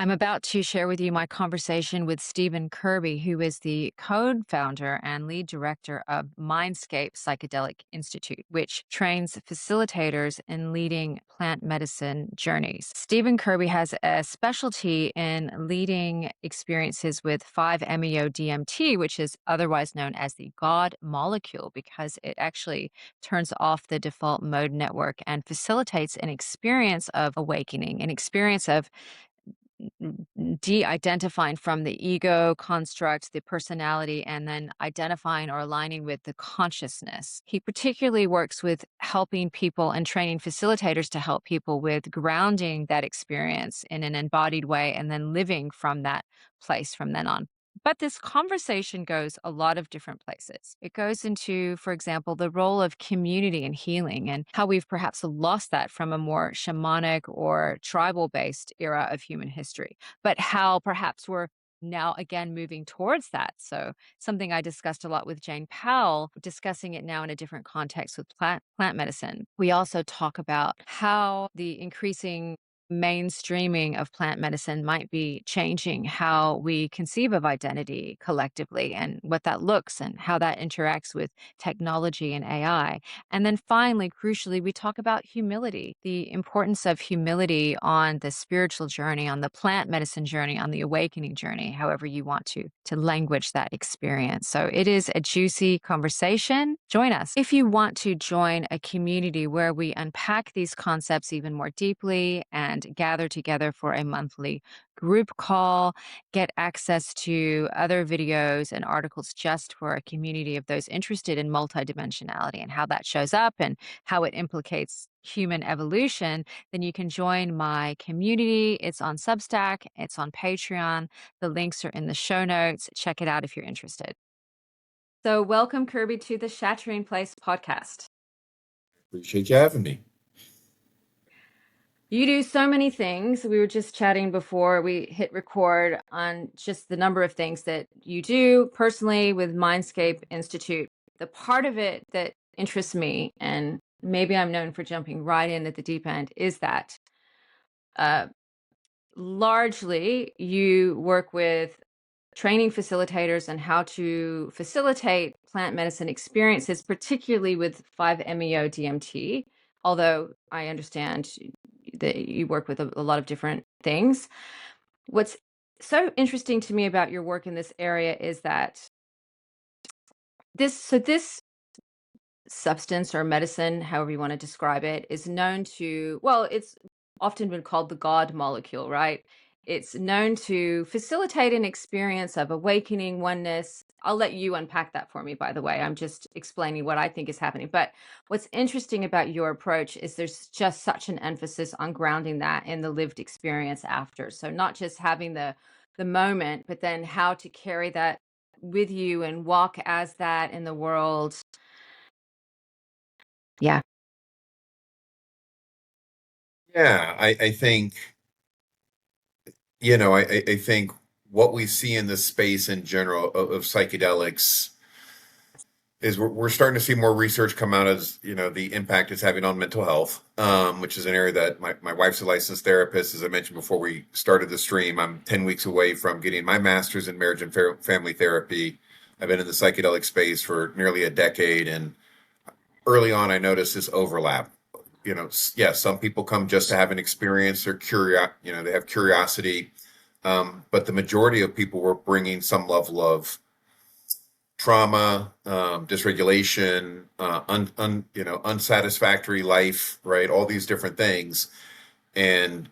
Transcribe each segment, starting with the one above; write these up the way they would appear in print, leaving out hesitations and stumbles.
I'm about to share with you my conversation with Stephen Kerby, who is the co-founder and lead director of Mindscape Psychedelic Institute, which trains facilitators in leading plant medicine journeys. Stephen Kerby has a specialty in leading experiences with 5-MeO-DMT, which is otherwise known as the God molecule, because it actually turns off the default mode network and facilitates an experience of awakening, an experience of de-identifying from the ego construct, the personality, and then identifying or aligning with the consciousness. He particularly works with helping people and training facilitators to help people with grounding that experience in an embodied way and then living from that place from then on. But this conversation goes a lot of different places. It goes into, for example, the role of community and healing and how we've perhaps lost that from a more shamanic or tribal based era of human history, but how perhaps we're now again moving towards that. So, something I discussed a lot with Jane Powell, discussing it now in a different context with plant medicine. We also talk about how the increasing mainstreaming of plant medicine might be changing how we conceive of identity collectively and what that looks and how that interacts with technology and AI. And then finally, crucially, we talk about humility, the importance of humility on the spiritual journey, on the plant medicine journey, on the awakening journey, however you want to language that experience. So it is a juicy conversation. Join us. If you want to join a community where we unpack these concepts even more deeply and gather together for a monthly group call, get access to other videos and articles just for a community of those interested in multidimensionality and how that shows up and how it implicates human evolution, then you can join my community. It's on Substack, it's on Patreon. The links are in the show notes. Check it out if you're interested. So, welcome, Kerby, to the Shattering Place podcast. Appreciate you having me. You do so many things. We were just chatting before we hit record on just the number of things that you do personally with Mindscape Institute. The part of it that interests me, and maybe I'm known for jumping right in at the deep end, is that largely you work with training facilitators and how to facilitate plant medicine experiences, particularly with 5-MeO-DMT, although I understand that you work with a lot of different things. What's so interesting to me about your work in this area is that this substance or medicine, however you want to describe it, is known to, well, it's often been called the God molecule, right? It's known to facilitate an experience of awakening, oneness. I'll let you unpack that for me, by the way. I'm just explaining what I think is happening. But what's interesting about your approach is there's just such an emphasis on grounding that in the lived experience after. So not just having the moment, but then how to carry that with you and walk as that in the world. Yeah. Yeah, I think, I think what we see in this space in general of psychedelics is we're starting to see more research come out as, the impact it's having on mental health, which is an area that my wife's a licensed therapist. As I mentioned before we started the stream, I'm 10 weeks away from getting my master's in marriage and family therapy. I've been in the psychedelic space for nearly a decade, and early on, I noticed this overlap. Yes, some people come just to have an experience or they have curiosity. But the majority of people were bringing some level of trauma, dysregulation, unsatisfactory life, right? All these different things. And,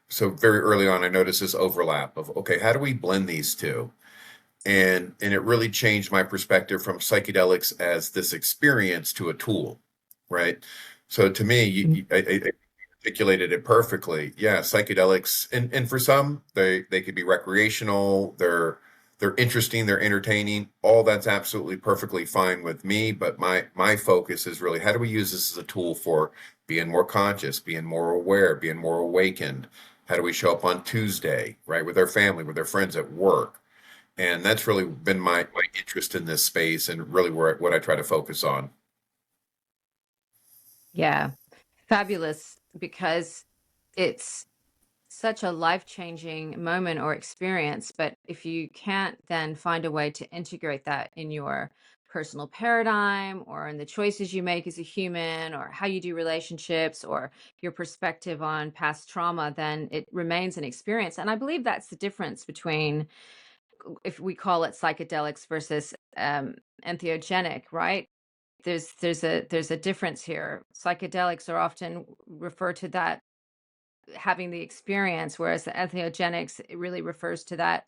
so very early on, I noticed this overlap of, okay, how do we blend these two? And it really changed my perspective from psychedelics as this experience to a tool, right? So to me, I articulated it perfectly. Yeah, psychedelics, and for some, they could be recreational. They're interesting. They're entertaining. All that's absolutely perfectly fine with me. But my focus is really, how do we use this as a tool for being more conscious, being more aware, being more awakened? How do we show up on Tuesday, right, with our family, with our friends at work? And that's really been my interest in this space, and really what I try to focus on. Yeah. Fabulous, because it's such a life-changing moment or experience, but if you can't then find a way to integrate that in your personal paradigm or in the choices you make as a human or how you do relationships or your perspective on past trauma, then it remains an experience. And I believe that's the difference between, if we call it psychedelics versus entheogenic, right? There's a difference here. Psychedelics are often referred to that having the experience, whereas the entheogenics, it really refers to that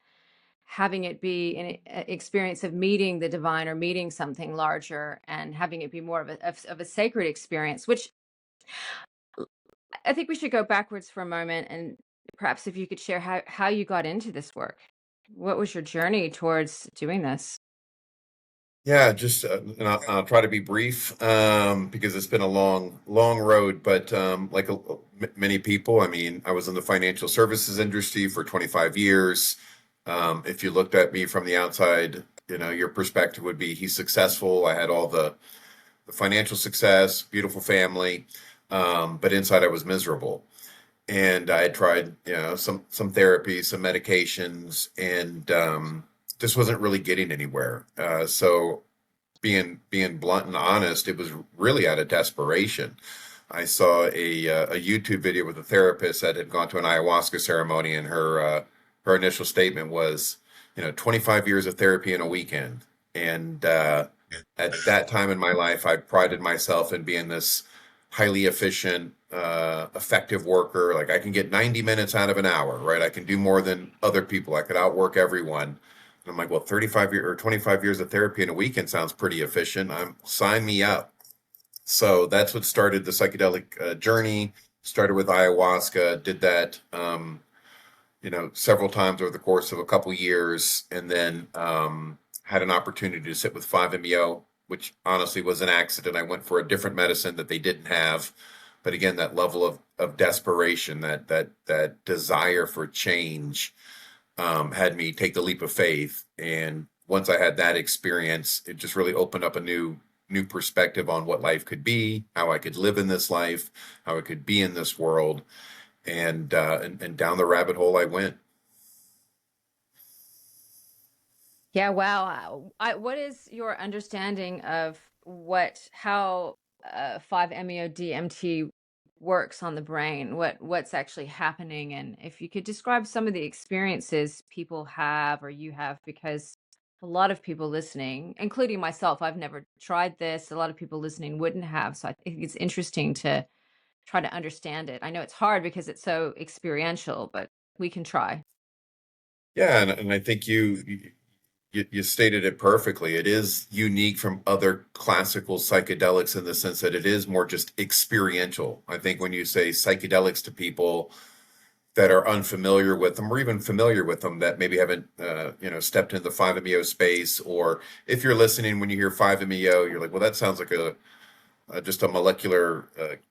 having it be an experience of meeting the divine or meeting something larger and having it be more of a sacred experience, which I think we should go backwards for a moment and perhaps if you could share how you got into this work. What was your journey towards doing this? Yeah, just and I'll try to be brief because it's been a long road. But many people, I mean, I was in the financial services industry for 25 years. If you looked at me from the outside, your perspective would be he's successful. I had all the financial success, beautiful family, but inside I was miserable. And I had tried, some therapy, some medications, and just wasn't really getting anywhere. So being blunt and honest, it was really out of desperation. I saw a YouTube video with a therapist that had gone to an ayahuasca ceremony, and her initial statement was, 25 years of therapy in a weekend. And at that time in my life, I prided myself in being this highly efficient, effective worker. Like I can get 90 minutes out of an hour, right? I can do more than other people. I could outwork everyone. And I'm like, well, 35 years or 25 years of therapy in a weekend sounds pretty efficient. Sign me up. So that's what started the psychedelic journey. Started with ayahuasca, did that, several times over the course of a couple years, and then had an opportunity to sit with 5-MeO, which honestly was an accident. I went for a different medicine that they didn't have, but again, that level of desperation, that desire for change, had me take the leap of faith. And once I had that experience, it just really opened up a new perspective on what life could be, how I could live in this life, how I could be in this world, and down the rabbit hole I went. Yeah, wow. What is your understanding of how 5-MeO-DMT works on the brain? What's actually happening? And if you could describe some of the experiences people have or you have, because a lot of people listening, including myself, I've never tried this. A lot of people listening wouldn't have. So I think it's interesting to try to understand it. I know it's hard because it's so experiential, but we can try. Yeah, and I think you stated it perfectly. It is unique from other classical psychedelics in the sense that it is more just experiential. I think when you say psychedelics to people that are unfamiliar with them, or even familiar with them that maybe haven't, stepped into the 5-MeO space, or if you're listening when you hear 5-MeO, you're like, well, that sounds like just a molecular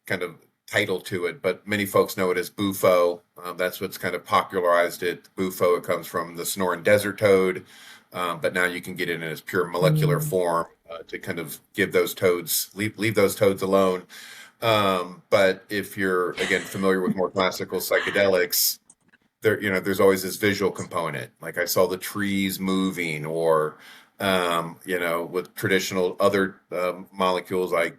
kind of title to it, but many folks know it as bufo. That's what's kind of popularized it. Bufo, it comes from the Sonoran desert toad, but now you can get it in its pure molecular form to kind of give those toads, leave those toads alone. But if you're again familiar with more classical psychedelics, there's always this visual component. Like I saw the trees moving, or with traditional other molecules, I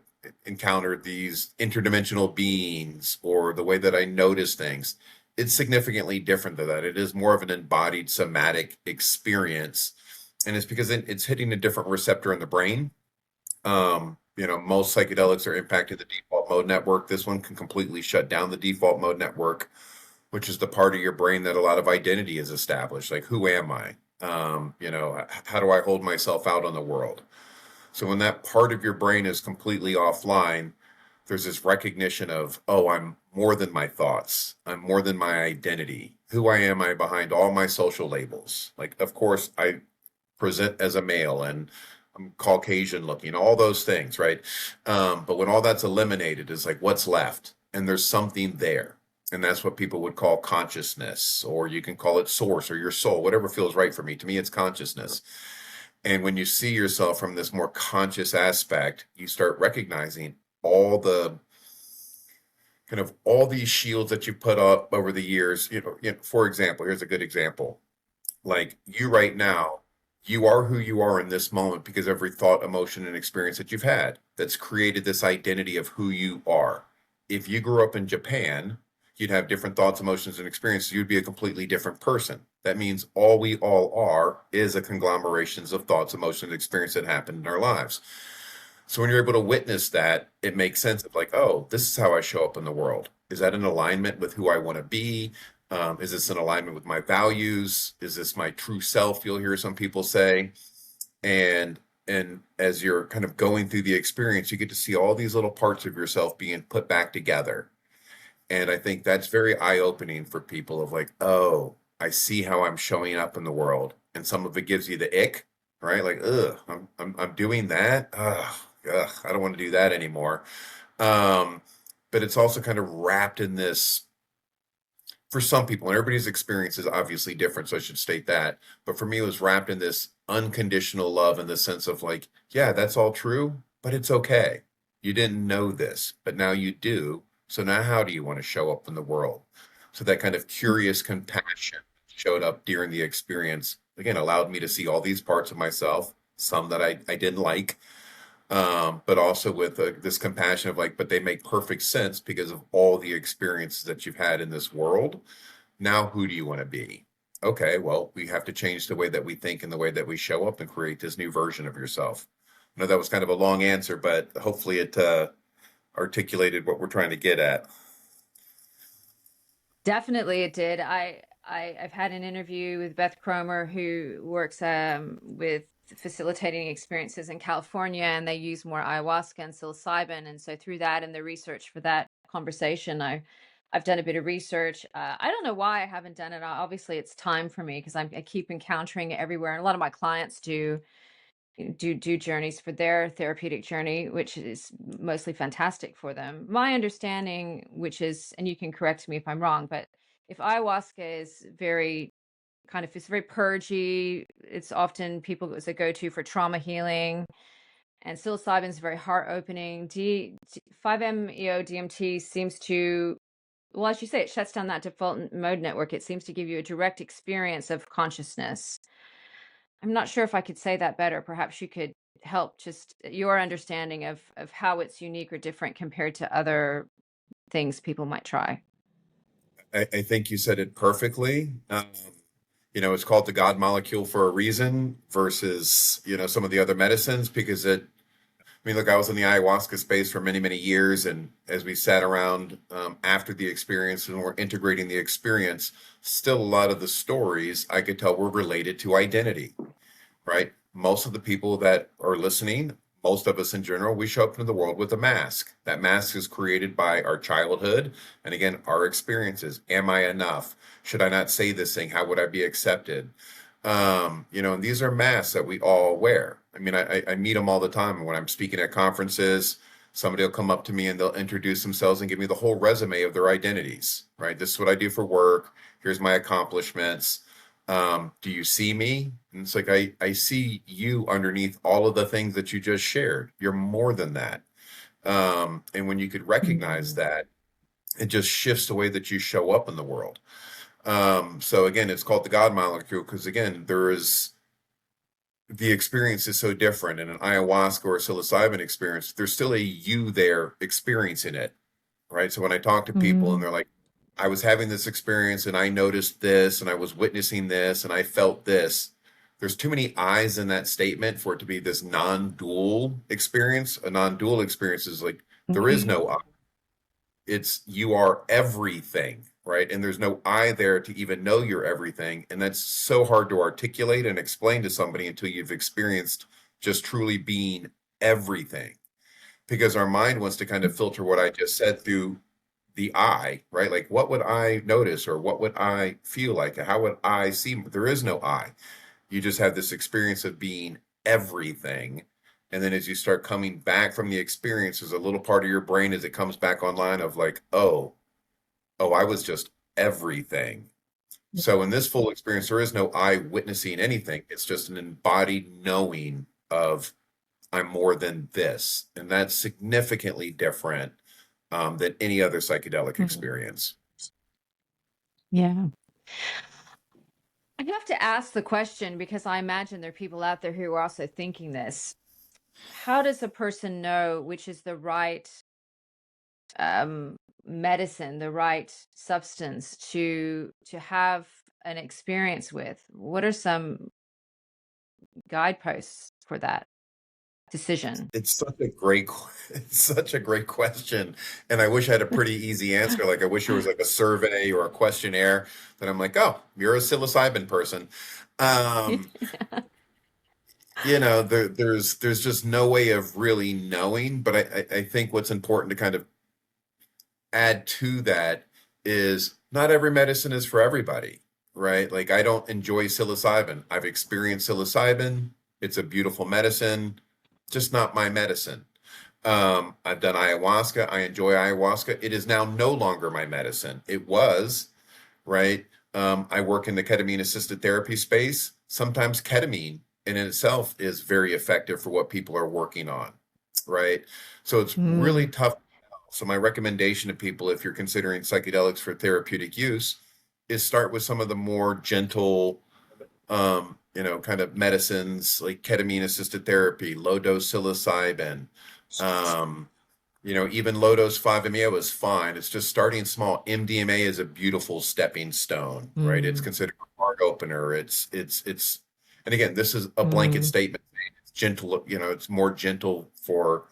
encountered these interdimensional beings, or the way that I notice things. It's significantly different than that. It is more of an embodied somatic experience, and it's because it's hitting a different receptor in the brain. Most psychedelics are impacting the default mode network. This one can completely shut down the default mode network, which is the part of your brain that a lot of identity is established. Like, who am I? How do I hold myself out on the world? So when that part of your brain is completely offline, there's this recognition of, oh, I'm more than my thoughts. I'm more than my identity. Who am I behind all my social labels? Like, of course, I present as a male and I'm Caucasian looking, all those things, right? But when all that's eliminated, it's like, what's left? And there's something there. And that's what people would call consciousness, or you can call it source or your soul, whatever feels right for me. To me, it's consciousness. And when you see yourself from this more conscious aspect, you start recognizing all the kind of all these shields that you put up over the years, for example, here's a good example. Like you right now, you are who you are in this moment because of every thought, emotion, and experience that you've had that's created this identity of who you are. If you grew up in Japan, you'd have different thoughts, emotions, and experiences. You'd be a completely different person. That means all we all are is a conglomerations of thoughts, emotions, and experience that happen in our lives. So when you're able to witness that, it makes sense of like, oh, this is how I show up in the world. Is that in alignment with who I want to be? Is this in alignment with my values? Is this my true self? You'll hear some people say. And and as you're kind of going through the experience, you get to see all these little parts of yourself being put back together. And I think that's very eye-opening for people of like, oh, I see how I'm showing up in the world. And some of it gives you the ick, right? Like, ugh, I'm doing that. Ugh, I don't want to do that anymore. Um, but it's also kind of wrapped in this for some people, and everybody's experience is obviously different, so I should state that. But for me, it was wrapped in this unconditional love in the sense of like, yeah, that's all true, but it's okay. You didn't know this, but now you do. So now how do you want to show up in the world? So that kind of curious compassion showed up during the experience. Again, allowed me to see all these parts of myself, some that I didn't like, but also with this compassion of like, but they make perfect sense because of all the experiences that you've had in this world. Now, who do you want to be? Okay, well, we have to change the way that we think and the way that we show up and create this new version of yourself. I know that was kind of a long answer, but hopefully it articulated what we're trying to get at. Definitely it did. I've had an interview with Beth Cromer, who works with facilitating experiences in California, and they use more ayahuasca and psilocybin. And so through that and the research for that conversation, I've done a bit of research. I don't know why I haven't done it. Obviously, it's time for me because I keep encountering it everywhere, and a lot of my clients do journeys for their therapeutic journey, which is mostly fantastic for them. My understanding, which is, and you can correct me if I'm wrong, but if ayahuasca is very kind of, it's very purgy, it's often people as a go-to for trauma healing, and psilocybin is very heart opening. 5-MeO DMT seems to, well, as you say, it shuts down that default mode network. It seems to give you a direct experience of consciousness. I'm not sure if I could say that better. Perhaps you could help just your understanding of how it's unique or different compared to other things people might try. I think you said it perfectly. It's called the God molecule for a reason versus, some of the other medicines because look, I was in the ayahuasca space for many, many years, and as we sat around after the experience and we're integrating the experience, still a lot of the stories I could tell were related to identity, right? Most of the people that are listening, most of us in general, we show up into the world with a mask. That mask is created by our childhood and again, our experiences. Am I enough? Should I not say this thing? How would I be accepted? And these are masks that we all wear. I meet them all the time. When I'm speaking at conferences, somebody will come up to me and they'll introduce themselves and give me the whole resume of their identities, right? This is what I do for work. Here's my accomplishments. Do you see me? And it's like, I see you underneath all of the things that you just shared. You're more than that. And when you could recognize that, it just shifts the way that you show up in the world. So again, it's called the God molecule because again, the experience is so different. In an ayahuasca or psilocybin experience, there's still a you there experiencing it, right? So when I talk to people and Mm. they're like, I was having this experience and I noticed this and I was witnessing this and I felt this. There's too many eyes in that statement for it to be this non-dual experience. A non-dual experience is like there is no I. It's you are everything, right? And there's no I there to even know you're everything. And that's so hard to articulate and explain to somebody until you've experienced just truly being everything. Because our mind wants to kind of filter what I just said through the I, right? Like, what would I notice or what would I feel like? How would I see? There is no I. You just have this experience of being everything. And then as you start coming back from the experience, there's a little part of your brain as it comes back online of like, oh, I was just everything. So in this full experience, there is no I witnessing anything. It's just an embodied knowing of I'm more than this. And that's significantly different than any other psychedelic Mhm. experience. Yeah. I have to ask the question because I imagine there are people out there who are also thinking this. How does a person know which is the right um, medicine, the right substance to have an experience with? What are some guideposts for that decision? It's such a great, it's such a great question, and I wish I had a pretty easy answer. Like I wish there was like a survey or a questionnaire that I'm like, oh, you're a psilocybin person. Um, there's just no way of really knowing. But I think what's important to kind of add to that is not every medicine is for everybody, right? Like I don't enjoy psilocybin. I've experienced psilocybin. It's a beautiful medicine, just not my medicine. I've done ayahuasca. I enjoy ayahuasca. It is now no longer my medicine. It was, right? I work in the ketamine assisted therapy space. Sometimes ketamine in itself is very effective for what people are working on, right? So it's really Mm, tough. So my recommendation to people, if you're considering psychedelics for therapeutic use, is start with some of the more gentle, kind of medicines like ketamine assisted therapy, low dose psilocybin, um, even low dose 5-MeO is fine. It's just starting small. MDMA is a beautiful stepping stone, right? It's mm, considered a heart opener. And again, this is a blanket mm. statement. It's gentle, it's more gentle for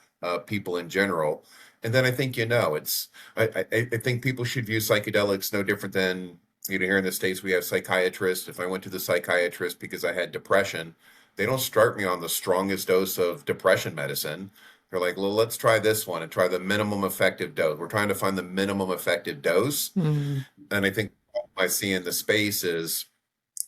people in general. And then I think, I think people should view psychedelics no different than, here in the States, we have psychiatrists. If I went to the psychiatrist because I had depression, they don't start me on the strongest dose of depression medicine. They're like, well, let's try this one and try the minimum effective dose. We're trying to find the minimum effective dose. Mm, And I think what I see in the space is,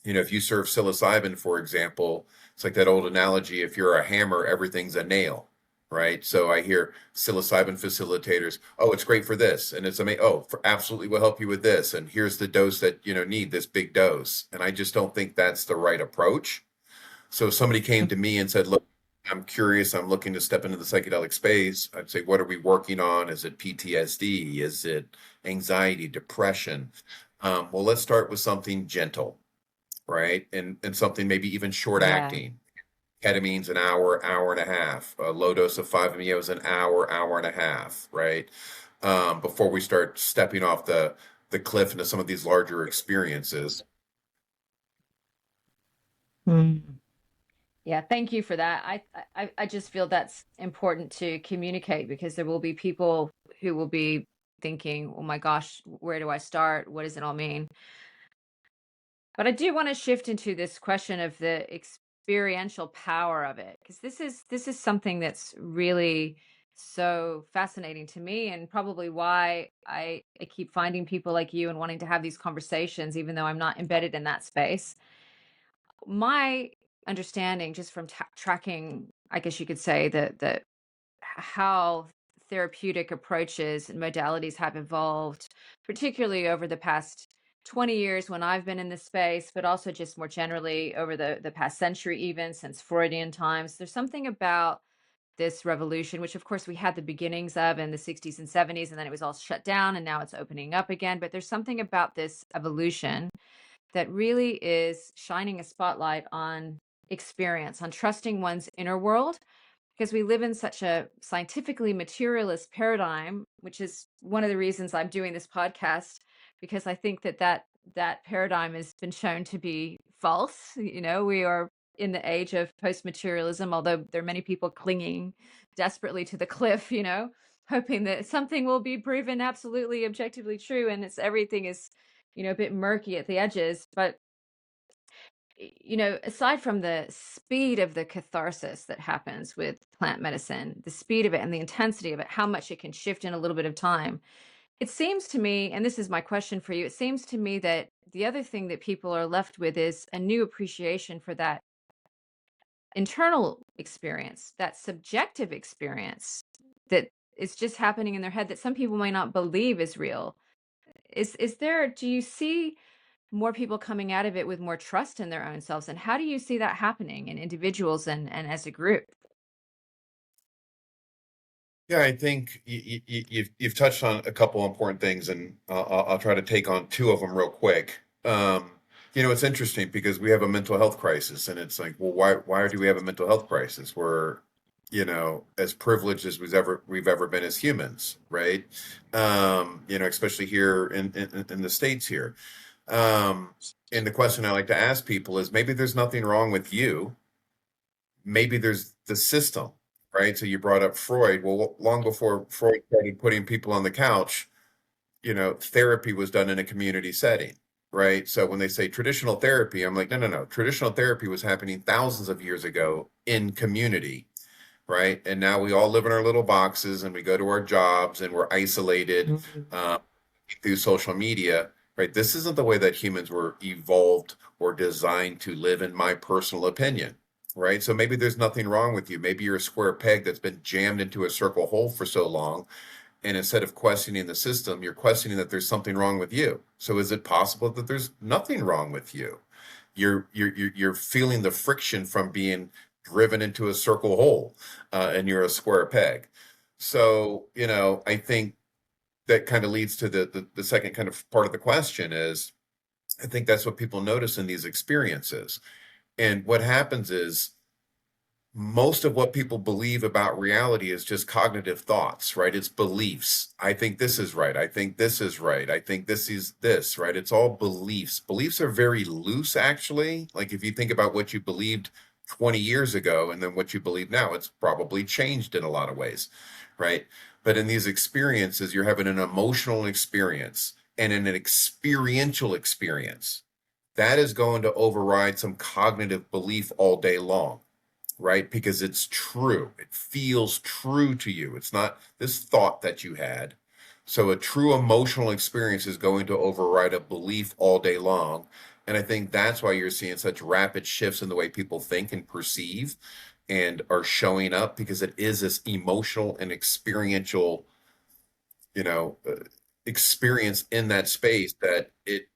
if you serve psilocybin, for example, it's like that old analogy, if you're a hammer, everything's a nail, right? So I hear psilocybin facilitators, oh, it's great for this. And it's amazing. Oh, absolutely will help you with this. And here's the dose that, need this big dose. And I just don't think that's the right approach. So if somebody came to me and said, look, I'm curious, I'm looking to step into the psychedelic space, I'd say, what are we working on? Is it PTSD? Is it anxiety, depression? Well, let's start with something gentle, right? And something maybe even short yeah. acting. Ketamine's an hour, hour and a half. A low dose of 5-MeO is an hour, hour and a half, right? Before we start stepping off the cliff into some of these larger experiences. Mm. Yeah, thank you for that. I just feel that's important to communicate because there will be people who will be thinking, "Oh my gosh, where do I start? What does it all mean?" But I do want to shift into this question of the experiential power of it because this is something that's really so fascinating to me and probably why I keep finding people like you and wanting to have these conversations even though I'm not embedded in that space. My understanding just from tracking, I guess you could say that how therapeutic approaches and modalities have evolved, particularly over the past 20 years when I've been in this space, but also just more generally over the past century, even since Freudian times. There's something about this revolution, which of course we had the beginnings of in the 60s and 70s, and then it was all shut down and now it's opening up again. But there's something about this evolution that really is shining a spotlight on experience, on trusting one's inner world because we live in such a scientifically materialist paradigm, which is one of the reasons I'm doing this podcast because I think that paradigm has been shown to be false. We are in the age of post-materialism, although there are many people clinging desperately to the cliff, hoping that something will be proven absolutely objectively true and it's everything is, a bit murky at the edges, but aside from the speed of the catharsis that happens with plant medicine, the speed of it and the intensity of it, how much it can shift in a little bit of time, it seems to me, and this is my question for you, it seems to me that the other thing that people are left with is a new appreciation for that internal experience, that subjective experience that is just happening in their head that some people might not believe is real. Is there, do you see more people coming out of it with more trust in their own selves, and how do you see that happening in individuals and as a group? Yeah, I think you've touched on a couple important things, and I'll try to take on two of them real quick. It's interesting because we have a mental health crisis, and it's like, well, why do we have a mental health crisis? We're, as privileged as we've ever been as humans, right? Especially here in the States here. Um, and the question I like to ask people is maybe there's nothing wrong with you, maybe there's the system, right? So you brought up Freud. Well, long before Freud started putting people on the couch, therapy was done in a community setting, right? So when they say traditional therapy, I'm like, no, no, no. Traditional therapy was happening thousands of years ago in community, right? And now we all live in our little boxes and we go to our jobs and we're isolated Mhm. uh, through social media, right? This isn't the way that humans were evolved or designed to live, in my personal opinion, right? So maybe there's nothing wrong with you. Maybe you're a square peg that's been jammed into a circle hole for so long. And instead of questioning the system, you're questioning that there's something wrong with you. So is it possible that there's nothing wrong with you? You're feeling the friction from being driven into a circle hole, and you're a square peg. So, I think that kind of leads to the second kind of part of the question is I think that's what people notice in these experiences. And what happens is most of what people believe about reality is just cognitive thoughts, right? It's beliefs. I think this is right. I think this is right. I think this is this, right? It's all beliefs. Beliefs are very loose, actually. Like if you think about what you believed 20 years ago and then what you believe now, it's probably changed in a lot of ways, right? But in these experiences, you're having an emotional experience and an experiential experience. That is going to override some cognitive belief all day long, right? Because it's true. It feels true to you. It's not this thought that you had. So a true emotional experience is going to override a belief all day long. And I think that's why you're seeing such rapid shifts in the way people think and perceive and are showing up, because it is this emotional and experiential, you know, uh, experience in that space that it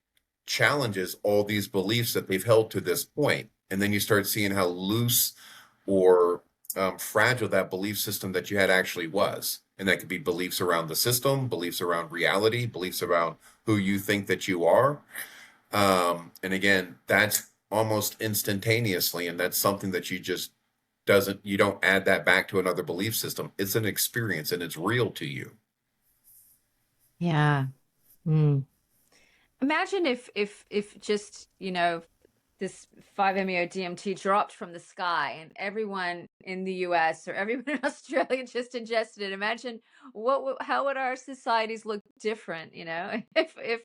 challenges all these beliefs that they've held to this point. And then you start seeing how loose or fragile that belief system that you had actually was. And that could be beliefs around the system, beliefs around reality, beliefs around who you think that you are. And again, that's almost instantaneously. And that's something that you don't add that back to another belief system. It's an experience and it's real to you. Yeah. Mm. Imagine if just, this 5-MeO DMT dropped from the sky and everyone in the US or everyone in Australia just ingested it. Imagine how would our societies look different, if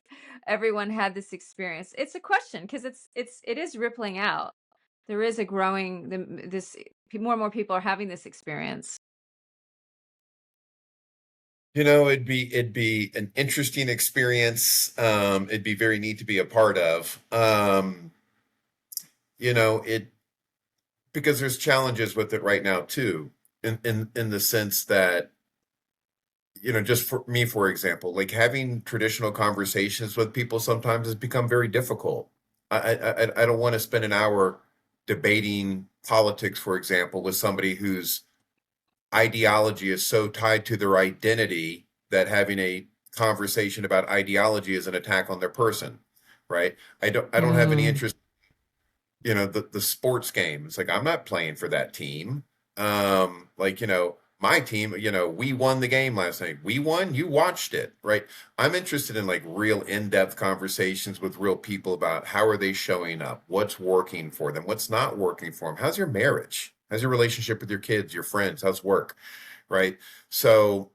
everyone had this experience. It's a question because it is rippling out. There is a growing this more and more people are having this experience. It'd be an interesting experience. It'd be very neat to be a part of. It because there's challenges with it right now too, in the sense that, just for me, for example, like having traditional conversations with people sometimes has become very difficult. I don't want to spend an hour debating politics, for example, with somebody whose ideology is so tied to their identity that having a conversation about ideology is an attack on their person, right? I don't have any Mm. interest, the sports game. It's like I'm not playing for that team. Like, my team, we won the game last night. We won, you watched it, right? I'm interested in like real in-depth conversations with real people about how are they showing up, what's working for them, what's not working for them. How's your marriage? How's your relationship with your kids, your friends? How's work? Right? So,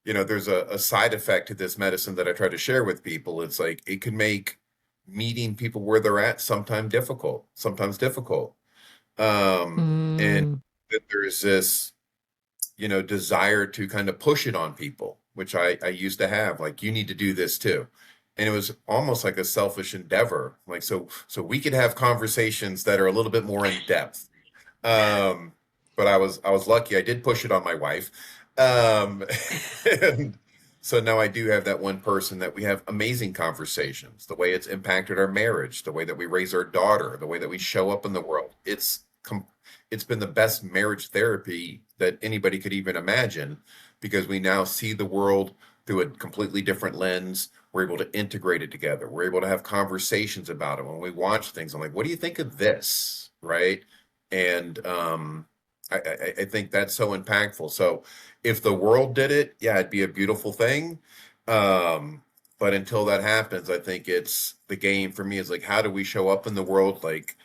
there's a side effect to this medicine that I try to share with people. It's like it can make meeting people where they're at sometimes difficult. And Mm. that there's this, desire to kind of push it on people, which I used to have, like, you need to do this too. And it was almost like a selfish endeavor. Like, so we could have conversations that are a little bit more in depth. Um, but I was lucky. I did push it on my wife. Um, and so now I do have that one person that we have amazing conversations, the way it's impacted our marriage, the way that we raise our daughter, the way that we show up in the world. It's been the best marriage therapy that anybody could even imagine, because we now see the world through a completely different lens. We're able to integrate it together. We're able to have conversations about it when we watch things. I'm like, what do you think of this? Right. And I think that's so impactful. So if the world did it, yeah, it'd be a beautiful thing. Um, but until that happens, I think it's the game for me is like, how do we show up in the world? Like,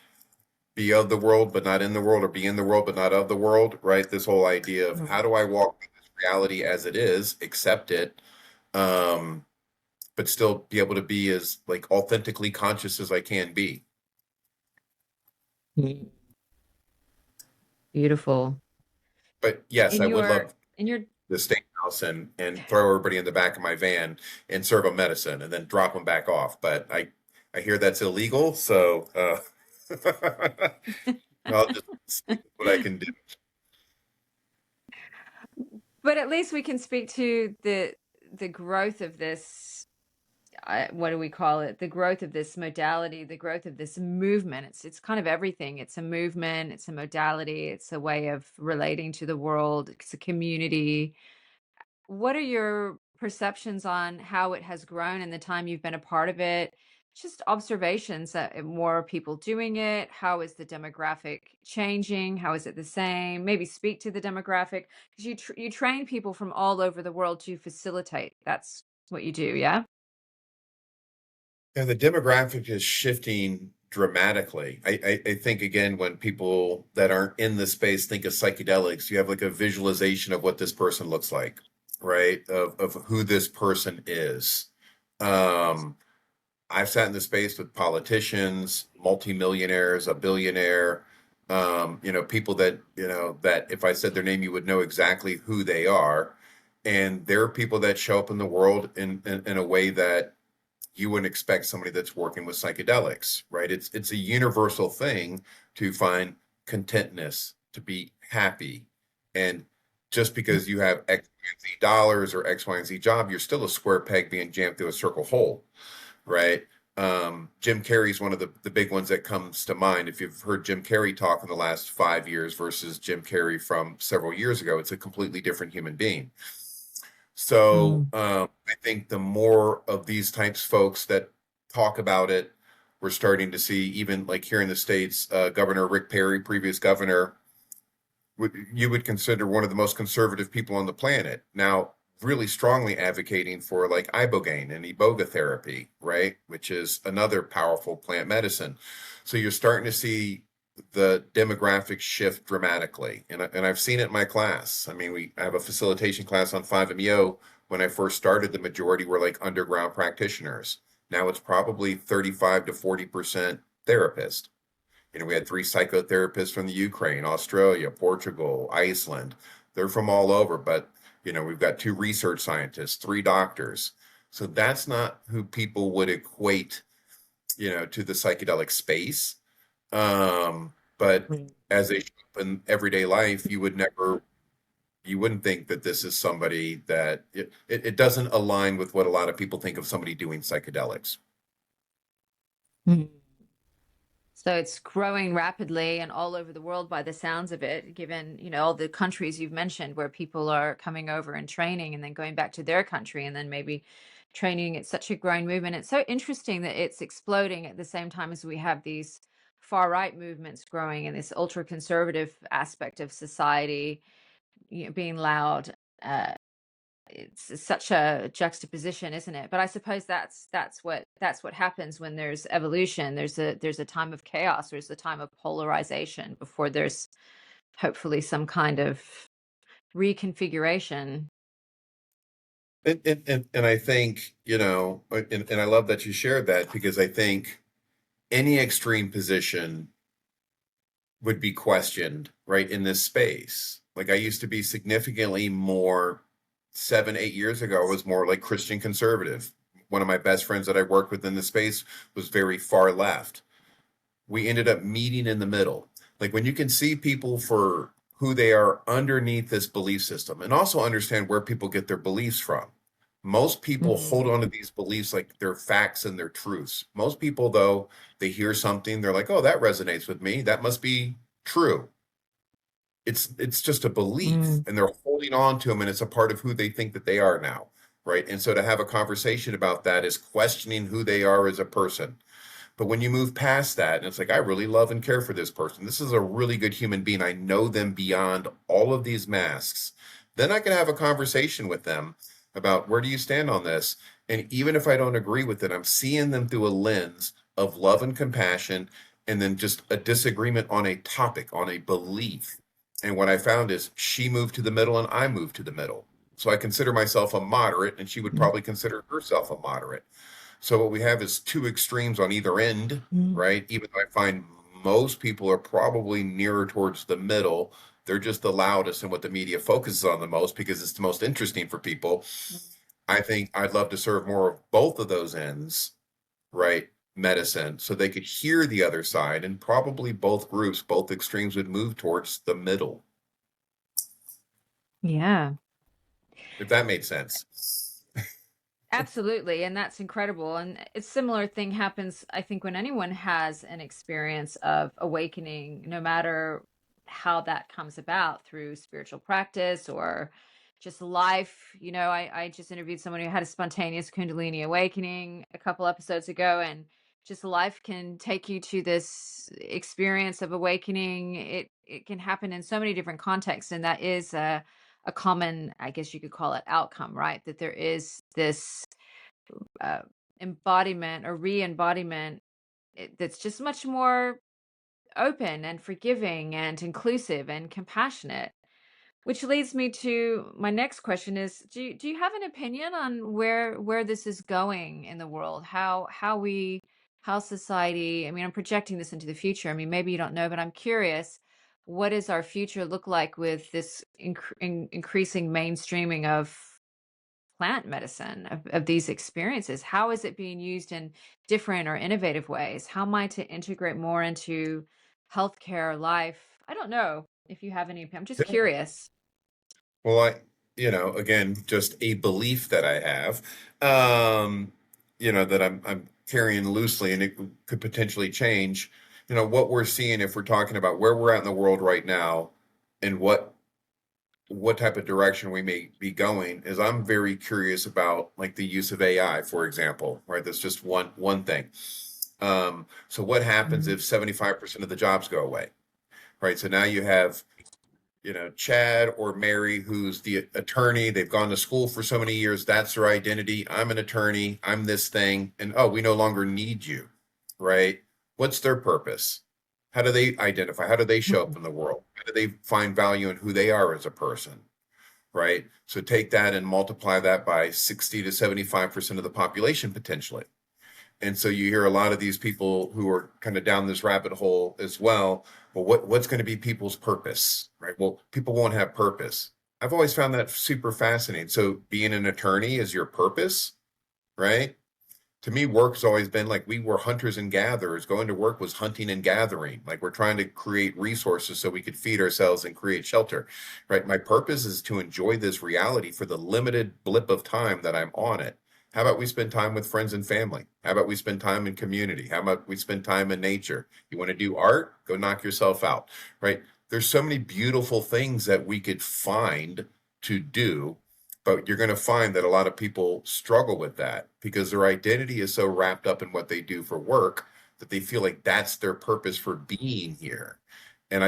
be of the world but not in the world, or be in the world but not of the world, right? This whole idea of how do I walk with this reality as it is, accept it, um, but still be able to be as like authentically conscious as I can be. Mhm. Beautiful. But yes, In I would your love in your the steakhouse and throw everybody in the back of my van and serve them medicine and then drop them back off. But I hear that's illegal, so I'll just see what I can do. but at least we can speak to the growth of this, what do we call it? The growth of this modality, the growth of this movement. It's kind of everything. It's a movement, it's a modality, it's a way of relating to the world, it's a community. What are your perceptions on how it has grown in the time you've been a part of it? Just observations that more people doing it. How is the demographic changing? How is it the same? Maybe speak to the demographic, because you train people from all over the world to facilitate. That's what you do, yeah? And the demographic is shifting dramatically. I think again, when people that aren't in the space think of psychedelics, you have like a visualization of what this person looks like, right? Of who this person is. Um, I've sat in the space with politicians, multimillionaires, a billionaire, people that, that if I said their name, you would know exactly who they are. And there are people that show up in the world in a way that you wouldn't expect somebody that's working with psychedelics, right? It's a universal thing to find contentness, to be happy. And just because you have X, Y, and Z dollars or X, Y, and Z job, you're still a square peg being jammed through a circle hole, right? Jim Carrey's one of the big ones that comes to mind. If you've heard Jim Carrey talk in the last 5 years versus Jim Carrey from several years ago, it's a completely different human being. So Mm. I think the more of these types of folks that talk about it, we're starting to see even like here in the States, Governor Rick Perry, previous governor, you would consider one of the most conservative people on the planet. Now, really strongly advocating for like ibogaine and iboga therapy, right? Which is another powerful plant medicine. So you're starting to see the demographics shift dramatically. And I've seen it in my class. I mean, I have a facilitation class on 5-MeO. When I first started, the majority were like underground practitioners. Now it's probably 35 to 40% therapists. We had 3 psychotherapists from the Ukraine, Australia, Portugal, Iceland. They're from all over, but we've got 2 research scientists, 3 doctors. So that's not who people would equate, to the psychedelic space. But Mm. as they show up in everyday life, you wouldn't think that this is somebody that it doesn't align with what a lot of people think of somebody doing psychedelics. Mm. So it's growing rapidly and all over the world by the sounds of it, given, all the countries you've mentioned where people are coming over and training and then going back to their country and then maybe training. It's such a growing movement. It's so interesting that it's exploding at the same time as we have these far right movements growing and this ultra conservative aspect of society, being loud. It's such a juxtaposition, isn't it? But I suppose that's what happens when there's evolution. There's a time of chaos, there's a time of polarization before there's hopefully some kind of reconfiguration. And I think, and I love that you shared that because I think any extreme position would be questioned, right, in this space. Like I used to be significantly more 7, 8 years ago, I was more like Christian conservative. One of my best friends that I worked with in the space was very far left. We ended up meeting in the middle. Like when you can see people for who they are underneath this belief system and also understand where people get their beliefs from. Most people hold Mm. on to these beliefs like they're facts and they're truths. Most people, though, they hear something, they're like, oh, that resonates with me. That must be true. it's just a belief, Mm. and they're holding on to them, and it's a part of who they think that they are now, right? And so to have a conversation about that is questioning who they are as a person. But when you move past that, and it's like, I really love and care for this person. This is a really good human being. I know them beyond all of these masks. Then I can have a conversation with them about where do you stand on this? And even if I don't agree with it, I'm seeing them through a lens of love and compassion, and then just a disagreement on a topic, on a belief. And what I found is she moved to the middle and I moved to the middle. So I consider myself a moderate, and she would probably consider herself a moderate. So what we have is two extremes on either end, Mm. right? Even though I find most people are probably nearer towards the middle, they're just the loudest and what the media focuses on the most because it's the most interesting for people. I think I'd love to serve more of both of those ends, right? Medicine, so they could hear the other side, and probably both groups, both extremes would move towards the middle, Yeah. if that made sense. Absolutely, and that's incredible. And a similar thing happens, I think, when anyone has an experience of awakening, no matter how that comes about through spiritual practice or just life. I just interviewed someone who had a spontaneous Kundalini awakening a couple episodes ago, and just life can take you to this experience of awakening. It can happen in so many different contexts, and that is a common, I guess you could call it, outcome, right? That there is this uh, embodiment or re-embodiment that's just much more open and forgiving and inclusive and compassionate. Which leads me to my next question: is do you have an opinion on where this is going in the world? How society, I mean, I'm projecting this into the future. I mean, maybe you don't know, but I'm curious, what does our future look like with this increasing mainstreaming of plant medicine, of these experiences? How is it being used in different or innovative ways? How might it integrate more into healthcare life? I don't know if you have any. I'm just curious. Well, again, just a belief that I have, um, that I'm carrying loosely, and it could potentially change. What we're seeing, if we're talking about where we're at in the world right now, and what type of direction we may be going, is I'm very curious about like the use of AI, for example, right? That's just one thing. So what happens Mhm. if 75% of the jobs go away, right? So now you have Chad or Mary, who's the attorney. They've gone to school for so many years. That's their identity. I'm an attorney. I'm this thing. And oh, we no longer need you, right? What's their purpose? How do they identify? How do they show up in the world? How do they find value in who they are as a person, right? So take that and multiply that by 60 to 75% of the population potentially. And so you hear a lot of these people who are kind of down this rabbit hole as well. Well, what's going to be people's purpose, right? Well, people won't have purpose. I've always found that super fascinating. So being an attorney is your purpose, right? To me, work's always been like we were hunters and gatherers. Going to work was hunting and gathering. Like we're trying to create resources so we could feed ourselves and create shelter, right? My purpose is to enjoy this reality for the limited blip of time that I'm on it. How about we spend time with friends and family? How about we spend time in community? How about we spend time in nature? You want to do art? Go knock yourself out, right? There's so many beautiful things that we could find to do, but you're going to find that a lot of people struggle with that because their identity is so wrapped up in what they do for work that they feel like that's their purpose for being here. And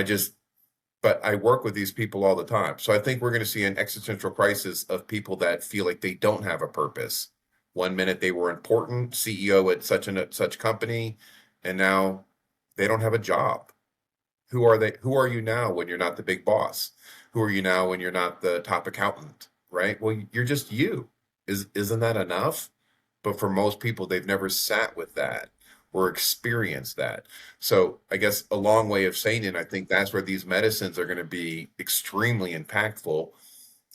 but I work with these people all the time. So I think we're going to see an existential crisis of people that feel like they don't have a purpose. One minute they were important, CEO at such and such company, and now they don't have a job. Who are they? Who are you now when you're not the big boss? Who are you now when you're not the top accountant? Right? Well, you're just you. Isn't that enough? But for most people, they've never sat with that or experienced that. So I guess a long way of saying it, I think that's where these medicines are going to be extremely impactful.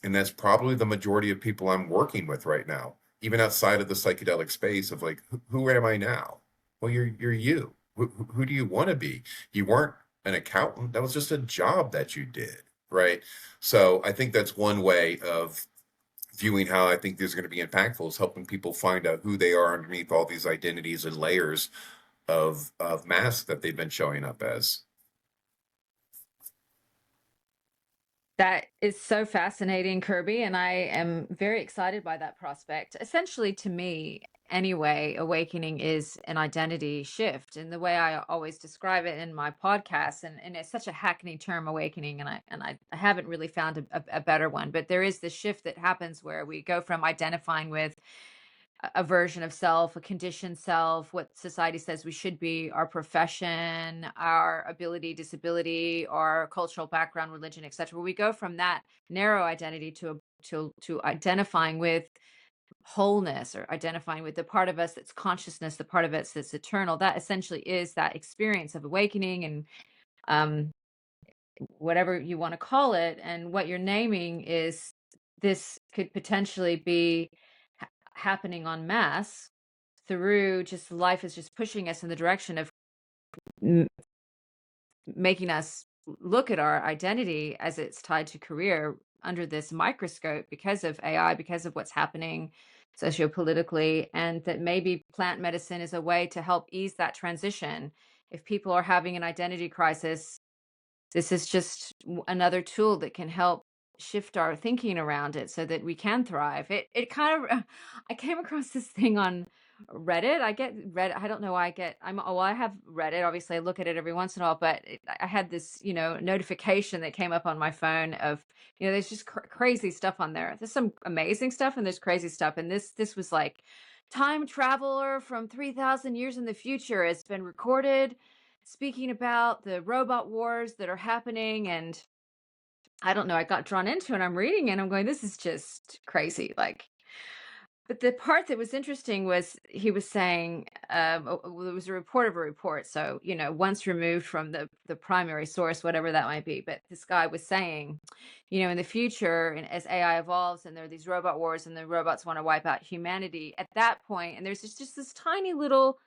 And that's probably the majority of people I'm working with right now, even outside of the psychedelic space of like, who am I now? Well, you're you. Who do you want to be? You weren't an accountant. That was just a job that you did, right? So I think that's one way of viewing how I think this is going to be impactful, is helping people find out who they are underneath all these identities and layers of masks that they've been showing up as. That is so fascinating, Kirby, and I am very excited by that prospect. Essentially, to me, anyway, awakening is an identity shift. And the way I always describe it in my podcast, and it's such a hackneyed term, awakening, and I haven't really found a better one. But there is this shift that happens where we go from identifying with a version of self, a conditioned self, what society says we should be, our profession, our ability, disability, our cultural background, religion, etc. We go from that narrow identity to identifying with wholeness, or identifying with the part of us that's consciousness, the part of us that's eternal. That essentially is that experience of awakening, and um, whatever you want to call it. And what you're naming is, this could potentially be happening en masse through, just life is just pushing us in the direction of m- making us look at our identity as it's tied to career under this microscope, because of AI, because of what's happening sociopolitically, and that maybe plant medicine is a way to help ease that transition. If people are having an identity crisis, this is just another tool that can help shift our thinking around it so that we can thrive. It kind of I came across this thing on Reddit. I get Reddit. I don't know why I have Reddit. Obviously, I look at it every once in a while, but I had this, notification that came up on my phone of, there's just crazy stuff on there. There's some amazing stuff and there's crazy stuff. And this was like, time traveler from 3,000 years in the future has been recorded speaking about the robot wars that are happening. And I don't know, I got drawn into it. I'm reading and I'm going, this is just crazy. Like, but the part that was interesting was, he was saying, well, it was a report of a report. So, once removed from the primary source, whatever that might be. But this guy was saying, in the future, and as AI evolves and there are these robot wars and the robots want to wipe out humanity at that point, and there's just this tiny little,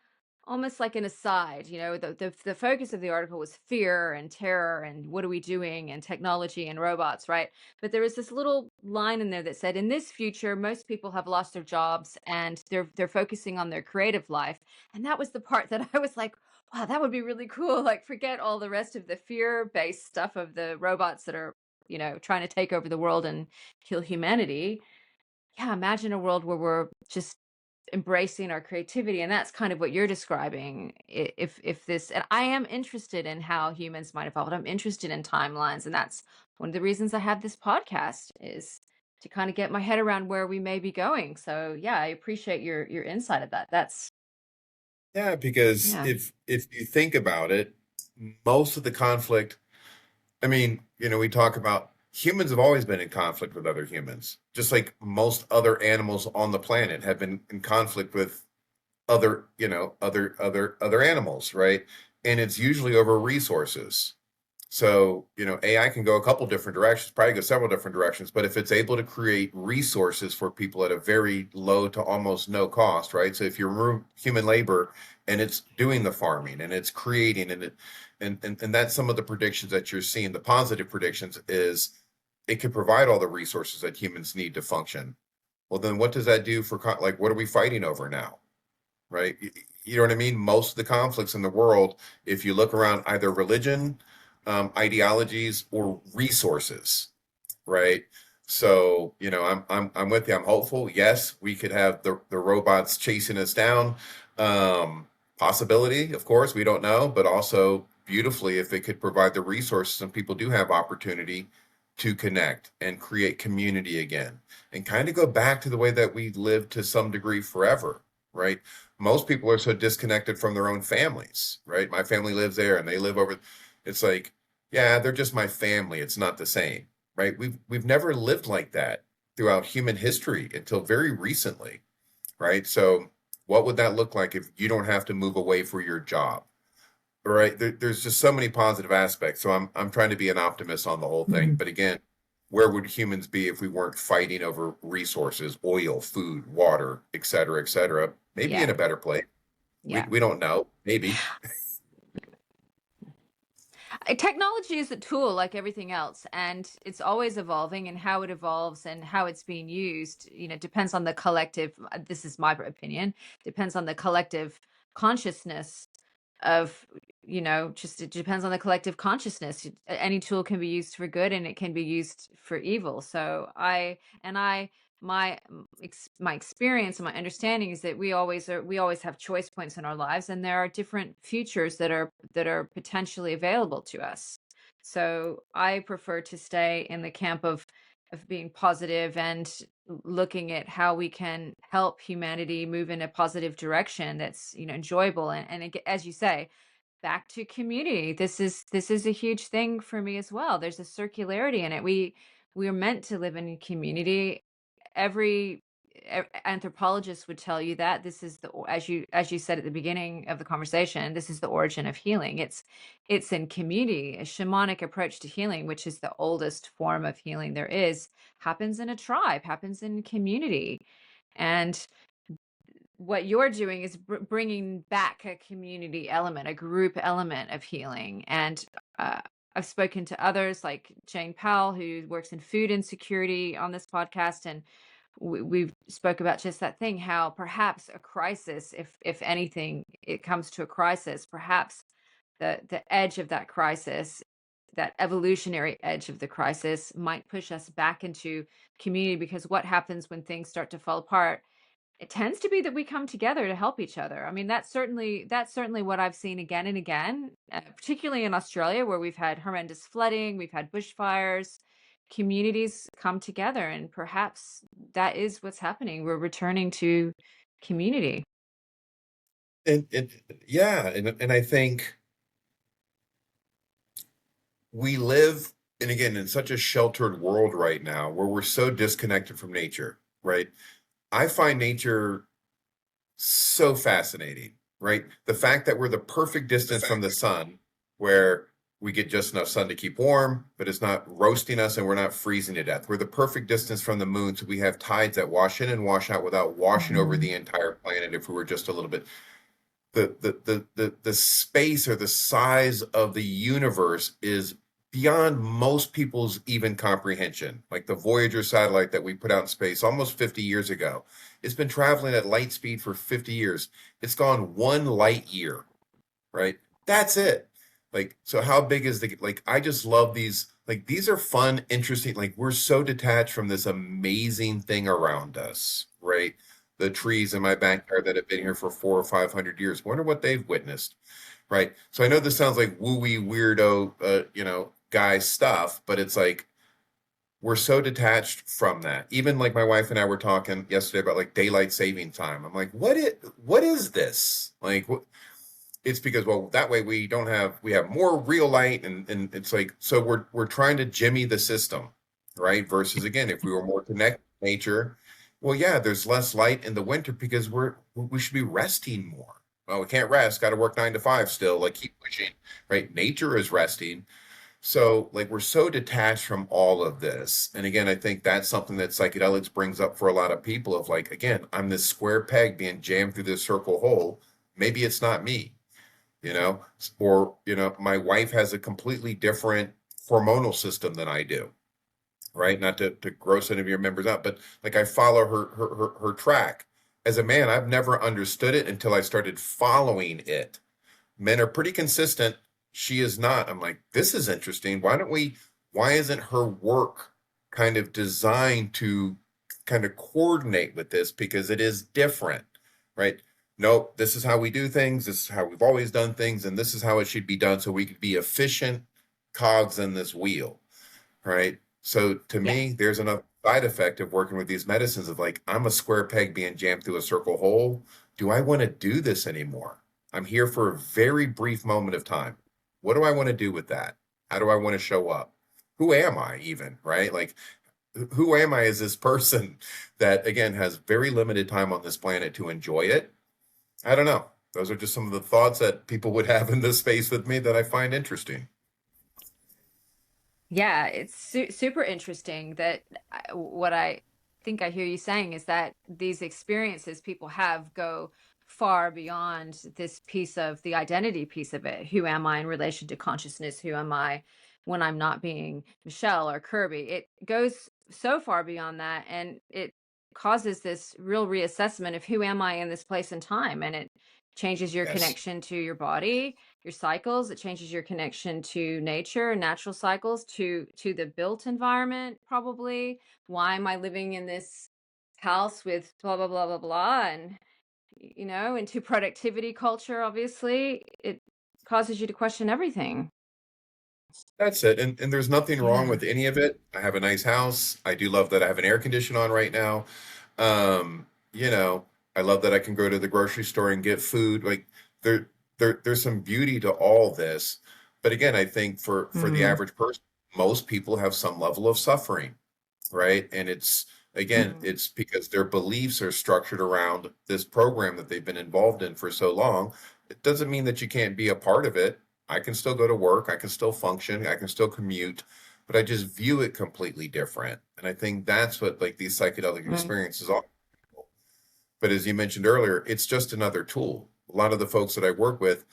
almost like an aside, the focus of the article was fear and terror and what are we doing, and technology and robots, right? But there was this little line in there that said, in this future, most people have lost their jobs and they're focusing on their creative life. And that was the part that I was like, wow, that would be really cool. Like, forget all the rest of the fear-based stuff of the robots that are, trying to take over the world and kill humanity. Yeah, imagine a world where we're just embracing our creativity, and that's kind of what you're describing. If this, and I am interested in how humans might evolve, I'm interested in timelines, and that's one of the reasons I have this podcast, is to kind of get my head around where we may be going. So yeah, I appreciate your insight of that. That's Yeah, because yeah. if you think about it, most of the conflict, I mean, we talk about humans have always been in conflict with other humans, just like most other animals on the planet have been in conflict with other animals, right? And it's usually over resources. So, AI can go a couple different directions, probably go several different directions, but if it's able to create resources for people at a very low to almost no cost, right? So if you remove human labor and it's doing the farming and it's creating and that's some of the predictions that you're seeing, the positive predictions is it could provide all the resources that humans need to function. Well, then what does that do for like what are we fighting over now? Right? You know what I mean? Most of the conflicts in the world, if you look around, either religion, ideologies, or resources, right? So, I'm with you. I'm hopeful. Yes, we could have the robots chasing us down. Um, Possibility, of course, we don't know, but also beautifully, if it could provide the resources and people do have opportunity to connect and create community again and kind of go back to the way that we lived to some degree forever, right? Most people are so disconnected from their own families, right? My family lives there and they live over. It's like, yeah, they're just my family. It's not the same, right? We've never lived like that throughout human history until very recently, right? So what would that look like if you don't have to move away for your job? Right? There's just so many positive aspects. So I'm trying to be an optimist on the whole thing. Mhm. But again, where would humans be if we weren't fighting over resources, oil, food, water, et cetera, et cetera? Maybe in Yeah. a better place. We Yeah. we don't know. Maybe. Technology is a tool like everything else, and it's always evolving, and how it evolves and how it's being used, depends on the collective, this is my opinion, depends on the collective consciousness of just it depends on the collective consciousness. Any tool can be used for good and it can be used for evil. So my experience and my understanding is that we always have choice points in our lives, and there are different futures that are potentially available to us. So I prefer to stay in the camp of being positive and looking at how we can help humanity move in a positive direction that's enjoyable, as you say, back to community. This is a huge thing for me as well. There's a circularity in it. We are meant to live in a community. Every anthropologist would tell you that this is as you said at the beginning of the conversation, this is the origin of healing. It's in community. A shamanic approach to healing, which is the oldest form of healing there is, happens in a tribe, happens in community. And what you're doing is bringing back a community element, a group element of healing. And I've spoken to others like Jane Powell, who works in food insecurity, on this podcast, and we've spoke about just that thing, how perhaps a crisis, if anything, it comes to a crisis, perhaps the edge of that crisis, that evolutionary edge of the crisis, might push us back into community. Because what happens when things start to fall apart, it tends to be that we come together to help each other. I mean, that's certainly what I've seen again and again, particularly in Australia, where we've had horrendous flooding, we've had bushfires. Communities come together, and perhaps that is what's happening. We're returning to community. And yeah, and I think we live, and again, in such a sheltered world right now where we're so disconnected from nature, right? I find nature so fascinating, right? The fact that we're the perfect distance from the sun, where we get just enough sun to keep warm, but it's not roasting us and we're not freezing to death. We're the perfect distance from the moon, so we have tides that wash in and wash out without washing over Mhm. the entire planet if we were just a little bit. The space or the size of the universe is beyond most people's even comprehension. Like the Voyager satellite that we put out in space almost 50 years ago, it's been traveling at light speed for 50 years. It's gone 1 light year, right? That's it. Like, so how big is like, I just love these. Like, these are fun, interesting. Like, we're so detached from this amazing thing around us, right? The trees in my backyard that have been here for 400 or 500 years. Wonder what they've witnessed, right? So I know this sounds like woo-wee weirdo, guy stuff, but it's like we're so detached from that. Even like my wife and I were talking yesterday about like daylight saving time. I'm like, what is this? Like, it's because, well, that way we have more real light, and it's like, so we're trying to jimmy the system, right? Versus, again, if we were more connected to nature, well, yeah, there's less light in the winter because we should be resting more. Well, we can't rest, got to work 9 to 5 still, like keep pushing, right? Nature is resting. So, like, we're so detached from all of this. And again, I think that's something that psychedelics brings up for a lot of people, of like, again, I'm this square peg being jammed through this circle hole. Maybe it's not me, you know, or, my wife has a completely different hormonal system than I do, right? Not to gross any of your members out, but like, I follow her track. As a man, I've never understood it until I started following it. Men are pretty consistent. She is not. I'm like, this is interesting. Why isn't her work kind of designed to kind of coordinate with this? Because it is different, right? Nope, this is how we do things. This is how we've always done things. And this is how it should be done, so we could be efficient cogs in this wheel, right? So to Yeah. me, there's another side effect of working with these medicines of like, I'm a square peg being jammed through a circle hole. Do I want to do this anymore? I'm here for a very brief moment of time. What do I want to do with that? How do I want to show up? Who am I even, right? Like, who am I as this person that, again, has very limited time on this planet to enjoy it? I don't know. Those are just some of the thoughts that people would have in this space with me that I find interesting. Yeah, it's super interesting that what I think I hear you saying is that these experiences people have go far beyond this piece of the identity piece of it. Who am I in relation to consciousness? Who am I when I'm not being Michelle or Kirby? It goes so far beyond that, and it causes this real reassessment of who am I in this place and time, and it changes your Yes. connection to your body. your cycles. It changes your connection to nature, natural cycles, to the built environment, probably. Why am I living in this house with blah blah blah blah blah? And into productivity culture, obviously, it causes you to question everything. That's it. And there's nothing wrong Yeah. with any of it. I have a nice house. I do love that I have an air condition on right now. Um, you know, I love that I can go to the grocery store and get food. Like there, there's some beauty to all this. But again, I think for the Mm, average person, most people have some level of suffering, right? And it's again, mm, it's because their beliefs are structured around this program that they've been involved in for so long. It doesn't mean that you can't be a part of it. I can still go to work, I can still function, I can still commute, but I just view it completely different. And I think that's what like these psychedelic mm. experiences are. But as you mentioned earlier, it's just another tool. A lot of the folks that I work with,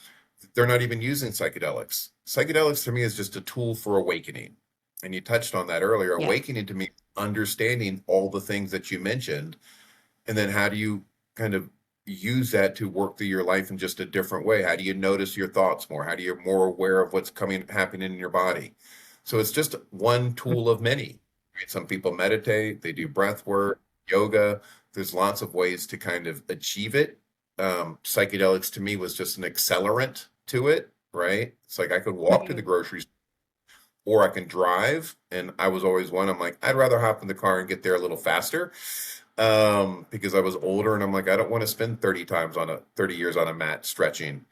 they're not even using psychedelics. Psychedelics to me is just a tool for awakening. And you touched on that earlier. Yeah. Awakening to me, understanding all the things that you mentioned, and then how do you kind of use that to work through your life in just a different way? How do you notice your thoughts more? How do you more aware of what's happening in your body? So it's just one tool of many. Right? Some people meditate, they do breath work, yoga. There's lots of ways to kind of achieve it. Psychedelics to me was just an accelerant to it, right? It's like I could walk to the Mm. grocery store or I can drive. And I was always one, I'm like, I'd rather hop in the car and get there a little faster. Because I was older and I'm like, I don't want to spend 30 years on a mat stretching.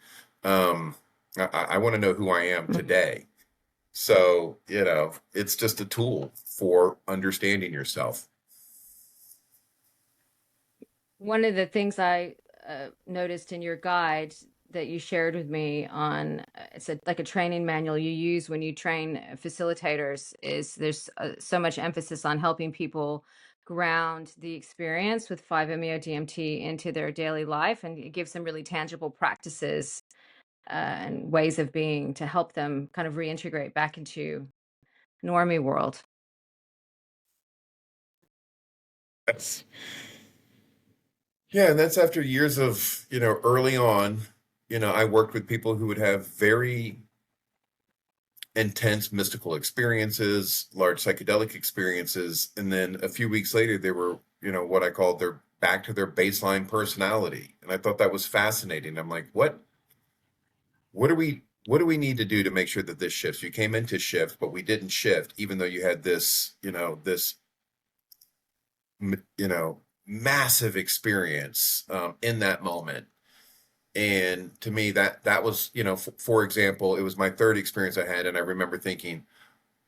Um, I want to know who I am Mm. today. So, it's just a tool for understanding yourself. One of the things I noticed in your guide that you shared with me on it's like a training manual you use when you train facilitators is there's so much emphasis on helping people ground the experience with 5-MeO-DMT into their daily life, and it gives them really tangible practices and ways of being to help them kind of reintegrate back into normie world. That's Yeah, and that's after years of, early on, I worked with people who would have very intense mystical experiences, large psychedelic experiences, and then a few weeks later they were, what I called their back to their baseline personality. And I thought that was fascinating. I'm like, what do we need to do to make sure that this shifts? You came in to shift, but we didn't shift, even though you had this massive experience in that moment. And to me, that was, for example, it was my third experience I had, and I remember thinking,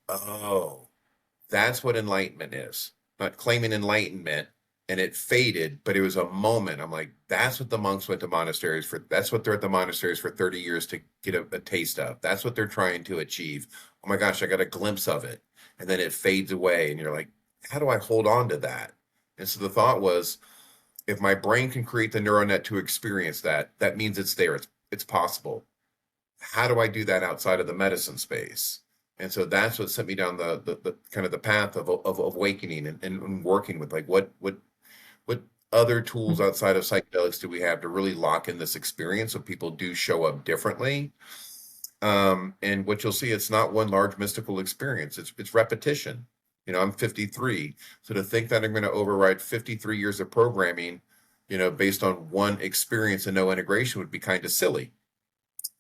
oh, that's what enlightenment is. Not claiming enlightenment, and it faded, but it was a moment. I'm like, that's what the monks went to monasteries for. That's what they're at the monasteries for 30 years to get a taste of. That's what they're trying to achieve. Oh my gosh, I got a glimpse of it. And then it fades away, and you're like, how do I hold on to that? And so the thought was, if my brain can create the neural net to experience that, that means it's there. It's possible. How do I do that outside of the medicine space? And so that's what sent me down the kind of the path of awakening and working with like what other tools Mhm. outside of psychedelics do we have to really lock in this experience so people do show up differently. And what you'll see, it's not one large mystical experience. It's repetition. I'm 53, so to think that I'm going to override 53 years of programming, based on one experience and no integration would be kind of silly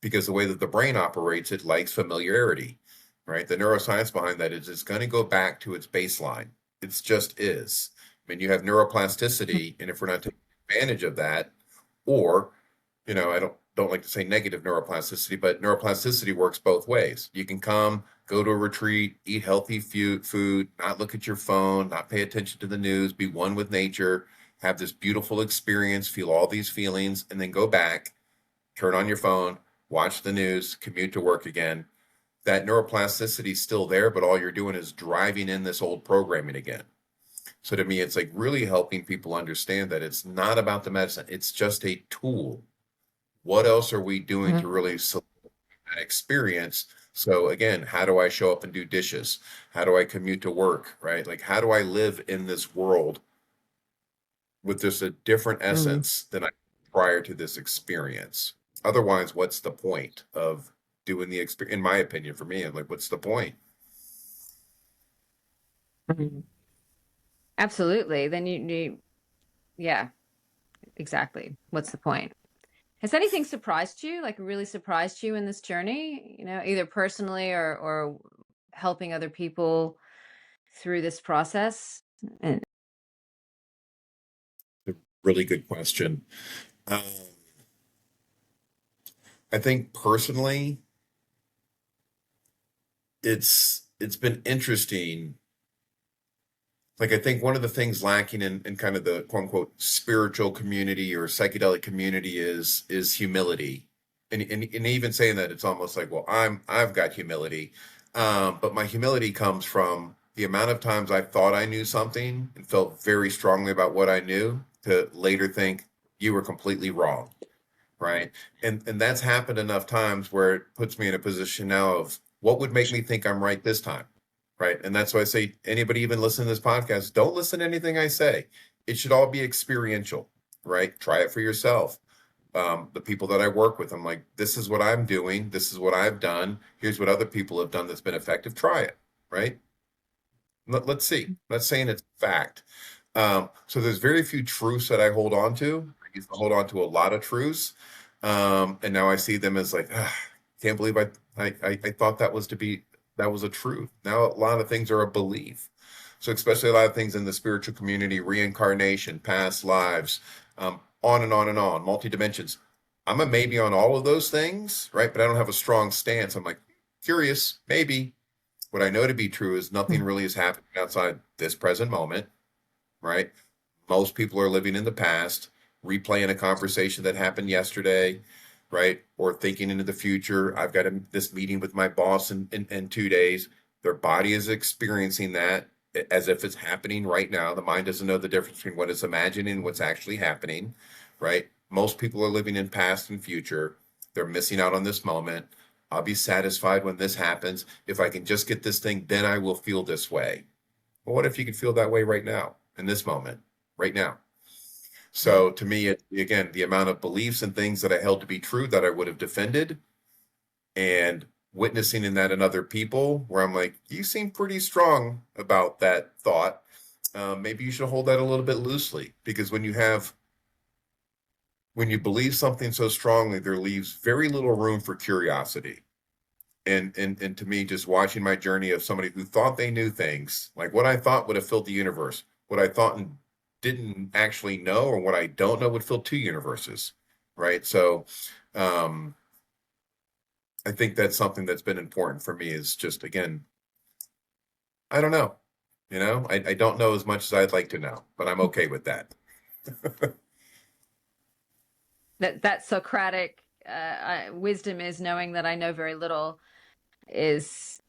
because the way that the brain operates, it likes familiarity, right? The neuroscience behind that is it's going to go back to its baseline. It's just is. I mean, you have neuroplasticity, and if we're not taking advantage of that, or I don't like to say negative neuroplasticity, but neuroplasticity works both ways. You can come, go to a retreat, eat healthy food, not look at your phone, not pay attention to the news, be one with nature, have this beautiful experience, feel all these feelings, and then go back, turn on your phone, watch the news, commute to work again. That neuroplasticity is still there, but all you're doing is driving in this old programming again. So to me, it's like really helping people understand that it's not about the medicine, it's just a tool. What else are we doing to Mhm. really that experience? So again, how do I show up and do dishes? How do I commute to work, right? Like, how do I live in this world with just a different Mm. essence than I prior to this experience? Otherwise, what's the point of doing the experience? In my opinion, for me, I'm like, what's the point? Mhm. Absolutely. Then yeah, exactly. What's the point? Has anything surprised you, like really surprised you in this journey? Either personally or helping other people through this process? And A really good question. Um, I think personally, it's been interesting. Like I think one of the things lacking in kind of the quote unquote spiritual community or psychedelic community is humility. And even saying that, it's almost like, well, I've got humility. But my humility comes from the amount of times I thought I knew something and felt very strongly about what I knew to later think you were completely wrong. Right. And that's happened enough times where it puts me in a position now of what would make me think I'm right this time. Right. And that's why I say anybody even listen to this podcast, don't listen to anything I say. It should all be experiential, right? Try it for yourself. The people that I work with, I'm like, this is what I'm doing, this is what I've done, here's what other people have done that's been effective. Try it, right? Let's see. I'm not saying it's fact. So there's very few truths that I hold on to. I used to hold on to a lot of truths. And now I see them as like, can't believe I thought that was a truth. Now a lot of things are a belief. So especially a lot of things in the spiritual community, reincarnation, past lives, on and on and on, multi dimensions. I'm a maybe on all of those things, right? But I don't have a strong stance. I'm like, curious, maybe. What I know to be true is nothing really is happening outside this present moment, right? Most people are living in the past, replaying a conversation that happened yesterday, right? Or thinking into the future. I've got this meeting with my boss in 2 days. Their body is experiencing that as if it's happening right now. The mind doesn't know the difference between what it's imagining and what's actually happening, right? Most people are living in past and future. They're missing out on this moment. I'll be satisfied when this happens. If I can just get this thing, then I will feel this way. Well, what if you could feel that way right now, in this moment, right now? So to me, again, the amount of beliefs and things that I held to be true that I would have defended and witnessing in that in other people, where I'm like, you seem pretty strong about that thought. Maybe you should hold that a little bit loosely because when you believe something so strongly, there leaves very little room for curiosity. And to me, just watching my journey of somebody who thought they knew things, like what I thought would have filled the universe, what I thought and didn't actually know, or what I don't know would fill two universes, right? So, um, I think that's something that's been important for me is just again, I don't know, I don't know as much as I'd like to know, but I'm okay with that. that Socratic wisdom is knowing that I know very little is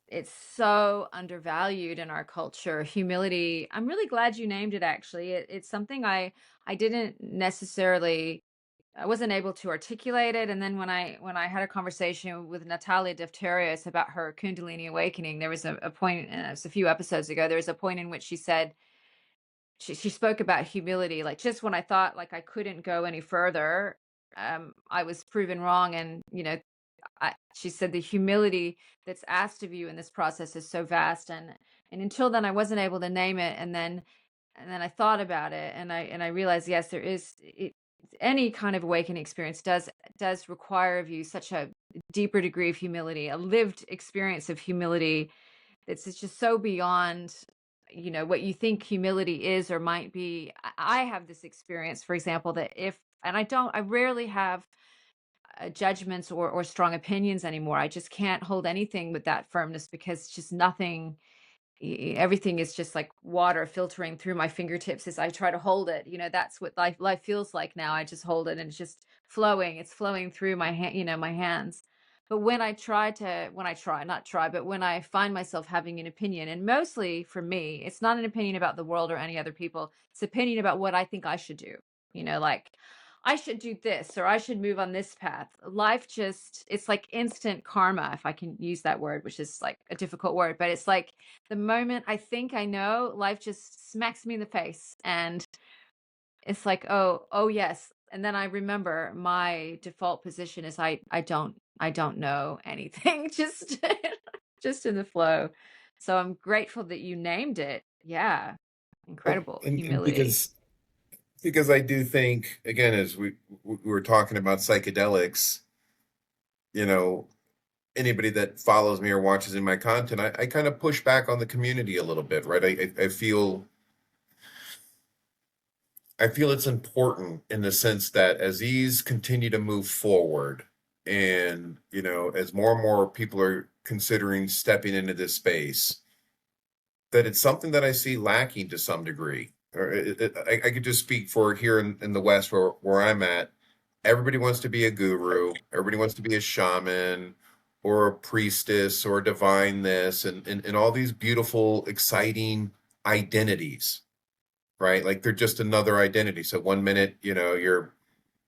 it's so undervalued in our culture. Humility. I'm really glad you named it actually. It's something I didn't necessarily I wasn't able to articulate it. And then when I had a conversation with Natalia Defterios about her Kundalini awakening, there was a point, it was a few episodes ago, there was a point in which she said she spoke about humility, like just when I thought like I couldn't go any further, I was proven wrong. And she said the humility that's asked of you in this process is so vast, and until then I wasn't able to name it. And then I thought about it, and I realized, yes, there is any kind of awakening experience does require of you such a deeper degree of humility, a lived experience of humility it's just so beyond what you think humility is or might be. I have this experience, for example, that if and I rarely have judgments or strong opinions anymore. I just can't hold anything with that firmness because it's just nothing. Everything is just like water filtering through my fingertips as I try to hold it. That's what life feels like now. I just hold it and it's just flowing. It's flowing through my hand, my hands. But not try, but when I find myself having an opinion, and mostly for me, it's not an opinion about the world or any other people. It's opinion about what I think I should do. Like I should do this or I should move on this path. Life just, it's like instant karma, if I can use that word, which is like a difficult word, but it's like the moment I think I know, life just smacks me in the face. And it's like, oh yes. And then I remember my default position is I don't know anything, just in the flow. So I'm grateful that you named it. Yeah. Well, Incredible and humility. because I do think, again, as we were talking about psychedelics, you know, anybody that follows me or watches in my content, I kind of push back on the community a little bit, right? I feel it's important in the sense that as these continue to move forward, and as more and more people are considering stepping into this space, that it's something that I see lacking to some degree. Or I could just speak for here in the West where I'm at. Everybody wants to be a guru. Everybody wants to be a shaman or a priestess or a divine this and all these beautiful, exciting identities, right? Like they're just another identity. So one minute, you're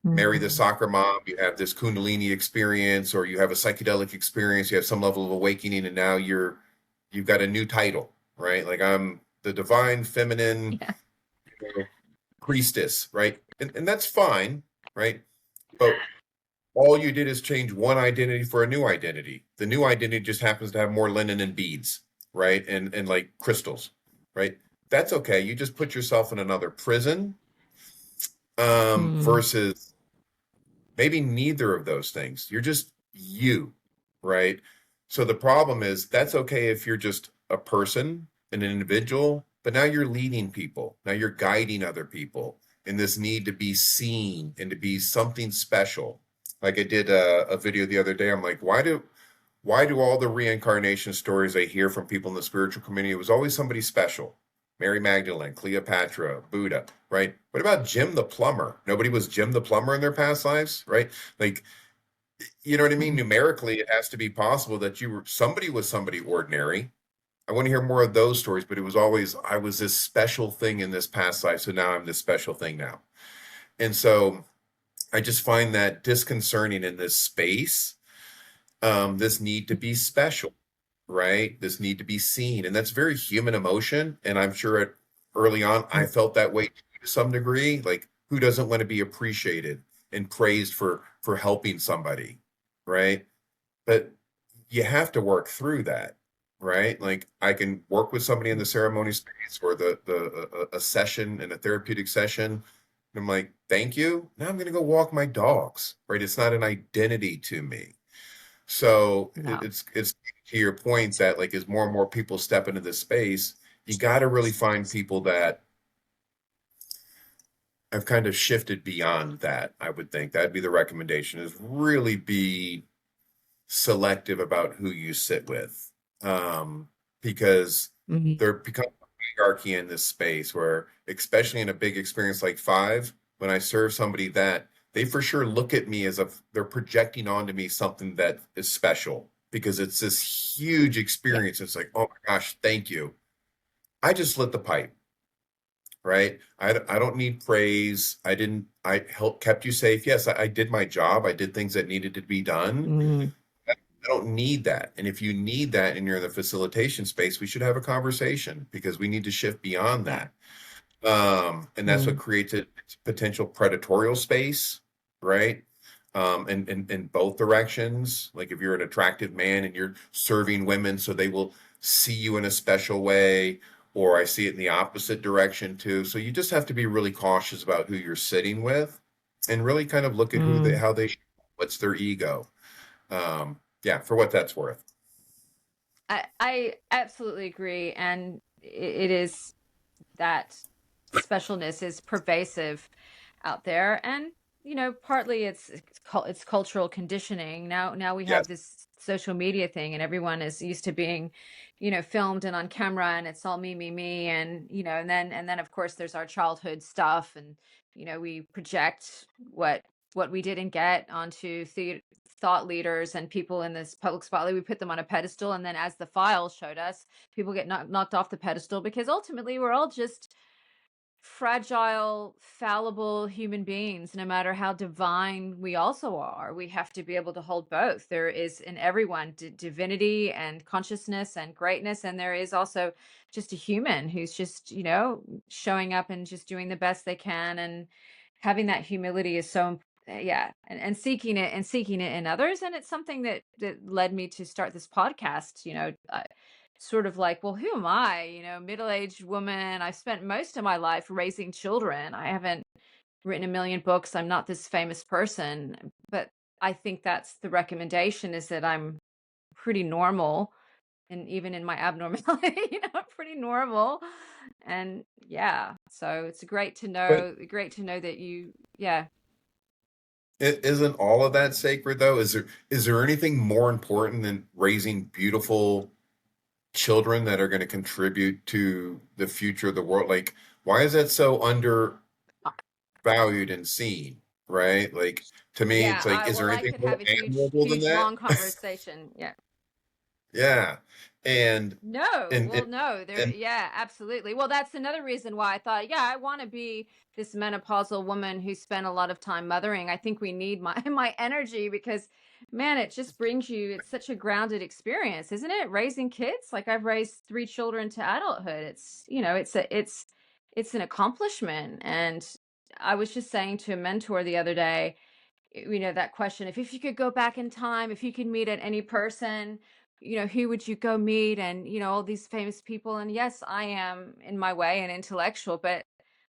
marry the Mm. soccer mom, you have this Kundalini experience, or you have a psychedelic experience, you have some level of awakening, and now you've got a new title, right? Like I'm the divine feminine Yeah. priestess, right? And that's fine, right? But all you did is change one identity for a new identity. The new identity just happens to have more linen and beads, right? And like crystals, right? That's okay. You just put yourself in another prison, Mm. versus maybe neither of those things. You're just you, right? So the problem is that's okay if you're just a person, an individual, but now you're leading people. Now you're guiding other people in this need to be seen and to be something special. Like I did a video the other day. I'm like, why do all the reincarnation stories I hear from people in the spiritual community, it was always somebody special? Mary Magdalene, Cleopatra, Buddha, right? What about Jim the plumber? Nobody was Jim the plumber in their past lives, right? Like, you know what I mean? Mm. Numerically, it has to be possible that somebody was somebody ordinary. I want to hear more of those stories, but it was always, I was this special thing in this past life, so now I'm this special thing now. And so I just find that disconcerting in this space, this need to be special, right? This need to be seen. And that's very human emotion. And I'm sure early on, I felt that way to some degree. Like, who doesn't want to be appreciated and praised for helping somebody, right? But you have to work through that, right? Like, I can work with somebody in the ceremony space or a session and a therapeutic session. And I'm like, thank you. Now I'm going to go walk my dogs, right? It's not an identity to me. So No. it's to your point that like as more and more people step into this space, you got to really find people that have kind of shifted beyond that. I would think that'd be the recommendation, is really be selective about who you sit with, because Mhm. there becomes a hierarchy in this space where, especially in a big experience like five, when I serve somebody that they for sure look at me as if they're projecting onto me something that is special because it's this huge Yeah. experience. It's like, oh my gosh, thank you. I just lit the pipe, right? I don't need praise. I helped kept you safe. Yes, I did my job. I did things that needed to be done. Mm. I don't need that. And if you need that and you're in the facilitation space, we should have a conversation because we need to shift beyond Yeah. that. And that's what Mm. creates a potential predatorial space, right? In both directions. Like if you're an attractive man and you're serving women so they will see you in a special way, or I see it in the opposite direction too. So you just have to be really cautious about who you're sitting with and really kind of look at Mm. what's their ego. Yeah, for what that's worth. I absolutely agree. And it is that specialness is pervasive out there. And, partly it's cultural conditioning. Now we have Yes. this social media thing, and everyone is used to being, filmed and on camera, and it's all me, me, me. And, and then of course there's our childhood stuff. And, we project what we didn't get onto thought leaders and people in this public spotlight. We put them on a pedestal, and then as the files showed us, people get knocked off the pedestal because ultimately we're all just fragile, fallible human beings. No matter how divine we also are, we have to be able to hold both. There is in everyone divinity and consciousness and greatness, and there is also just a human who's just showing up and just doing the best they can and having that humility is so yeah, and seeking it in others. And it's something that led me to start this podcast, sort of like, well, who am I? Middle-aged woman. I've spent most of my life raising children. I haven't written a million books. I'm not this famous person, but I think that's the recommendation, is that I'm pretty normal, and even in my abnormality, I'm pretty normal. And yeah, so it's But great to know that yeah. isn't all of that sacred though? Is there anything more important than raising beautiful children that are going to contribute to the future of the world? Like, why is that so undervalued and seen? Right? Like, to me, Yeah, it's like, is there I anything could more have a admirable than huge, that? long conversation. Yeah. Yeah. And No, and well, no, there, and yeah, absolutely. Well, that's another reason why I thought, yeah, I want to be this menopausal woman who spent a lot of time mothering. I think we need my my energy, because, man, it just brings you. It's such a grounded experience, isn't it? Raising kids, like I've raised three children to adulthood. It's an accomplishment. And I was just saying to a mentor the other day, that question, if you could go back in time, if you could meet at any person, who would you go meet? And all these famous people. And yes, I am in my way an intellectual, but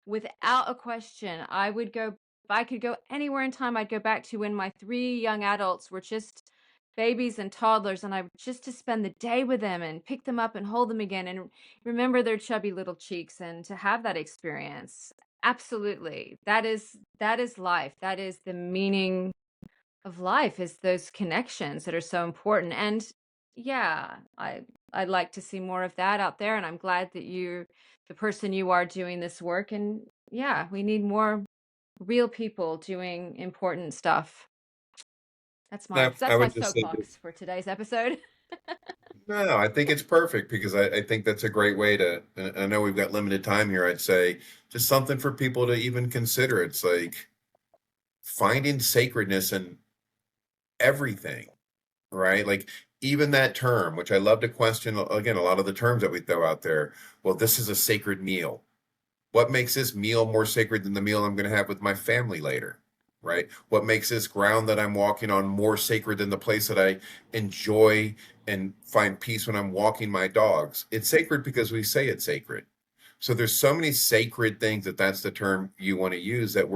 without a question, I would go, if I could go anywhere in time, I'd go back to when my three young adults were just babies and toddlers, and I just to spend the day with them and pick them up and hold them again and remember their chubby little cheeks, and to have that experience. Absolutely. That is life. That is the meaning of life, is those connections that are so important. And yeah, I'd like to see more of that out there. And I'm glad that you're the person you are doing this work. And yeah, we need more real people doing important stuff. That's my I that's my would just say, soapbox for today's episode. no, I think it's perfect because I think that's a great way to, and I know we've got limited time here. I'd say just something for people to even consider. It's like finding sacredness in everything, right? Like, even that term, which I love to question again, a lot of the terms that we throw out there. Well, this is a sacred meal. What makes this meal more sacred than the meal I'm going to have with my family later? Right? What makes this ground that I'm walking on more sacred than the place that I enjoy and find peace when I'm walking my dogs? It's sacred because we say it's sacred. So there's so many sacred things, that's the term you want to use, that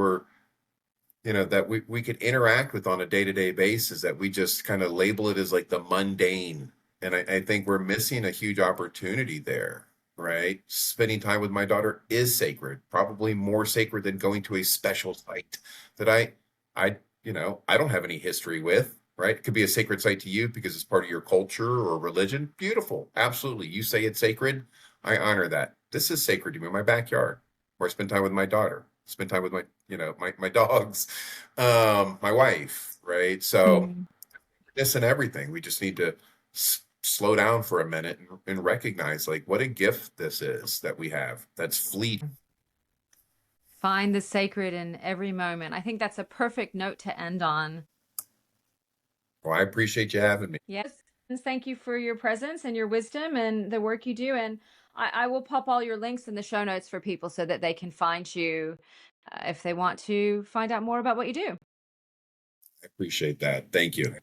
that we could interact with on a day-to-day basis, that we just kind of label it as like the mundane. And I think we're missing a huge opportunity there, right? Spending time with my daughter is sacred, probably more sacred than going to a special site that I don't have any history with, right? It could be a sacred site to you because it's part of your culture or religion. Beautiful. Absolutely. You say it's sacred. I honor that. This is sacred to me, my backyard, where I spend time with my daughter, spend time with my dogs, my wife, right? So Mm. this and everything, we just need to slow down for a minute and recognize like what a gift this is that we have that's fleeting. Find the sacred in every moment. I think that's a perfect note to end on. Well, I appreciate you having me. Yes. Thank you for your presence and your wisdom and the work you do. And I will pop all your links in the show notes for people so that they can find you if they want to find out more about what you do. I appreciate that. Thank you.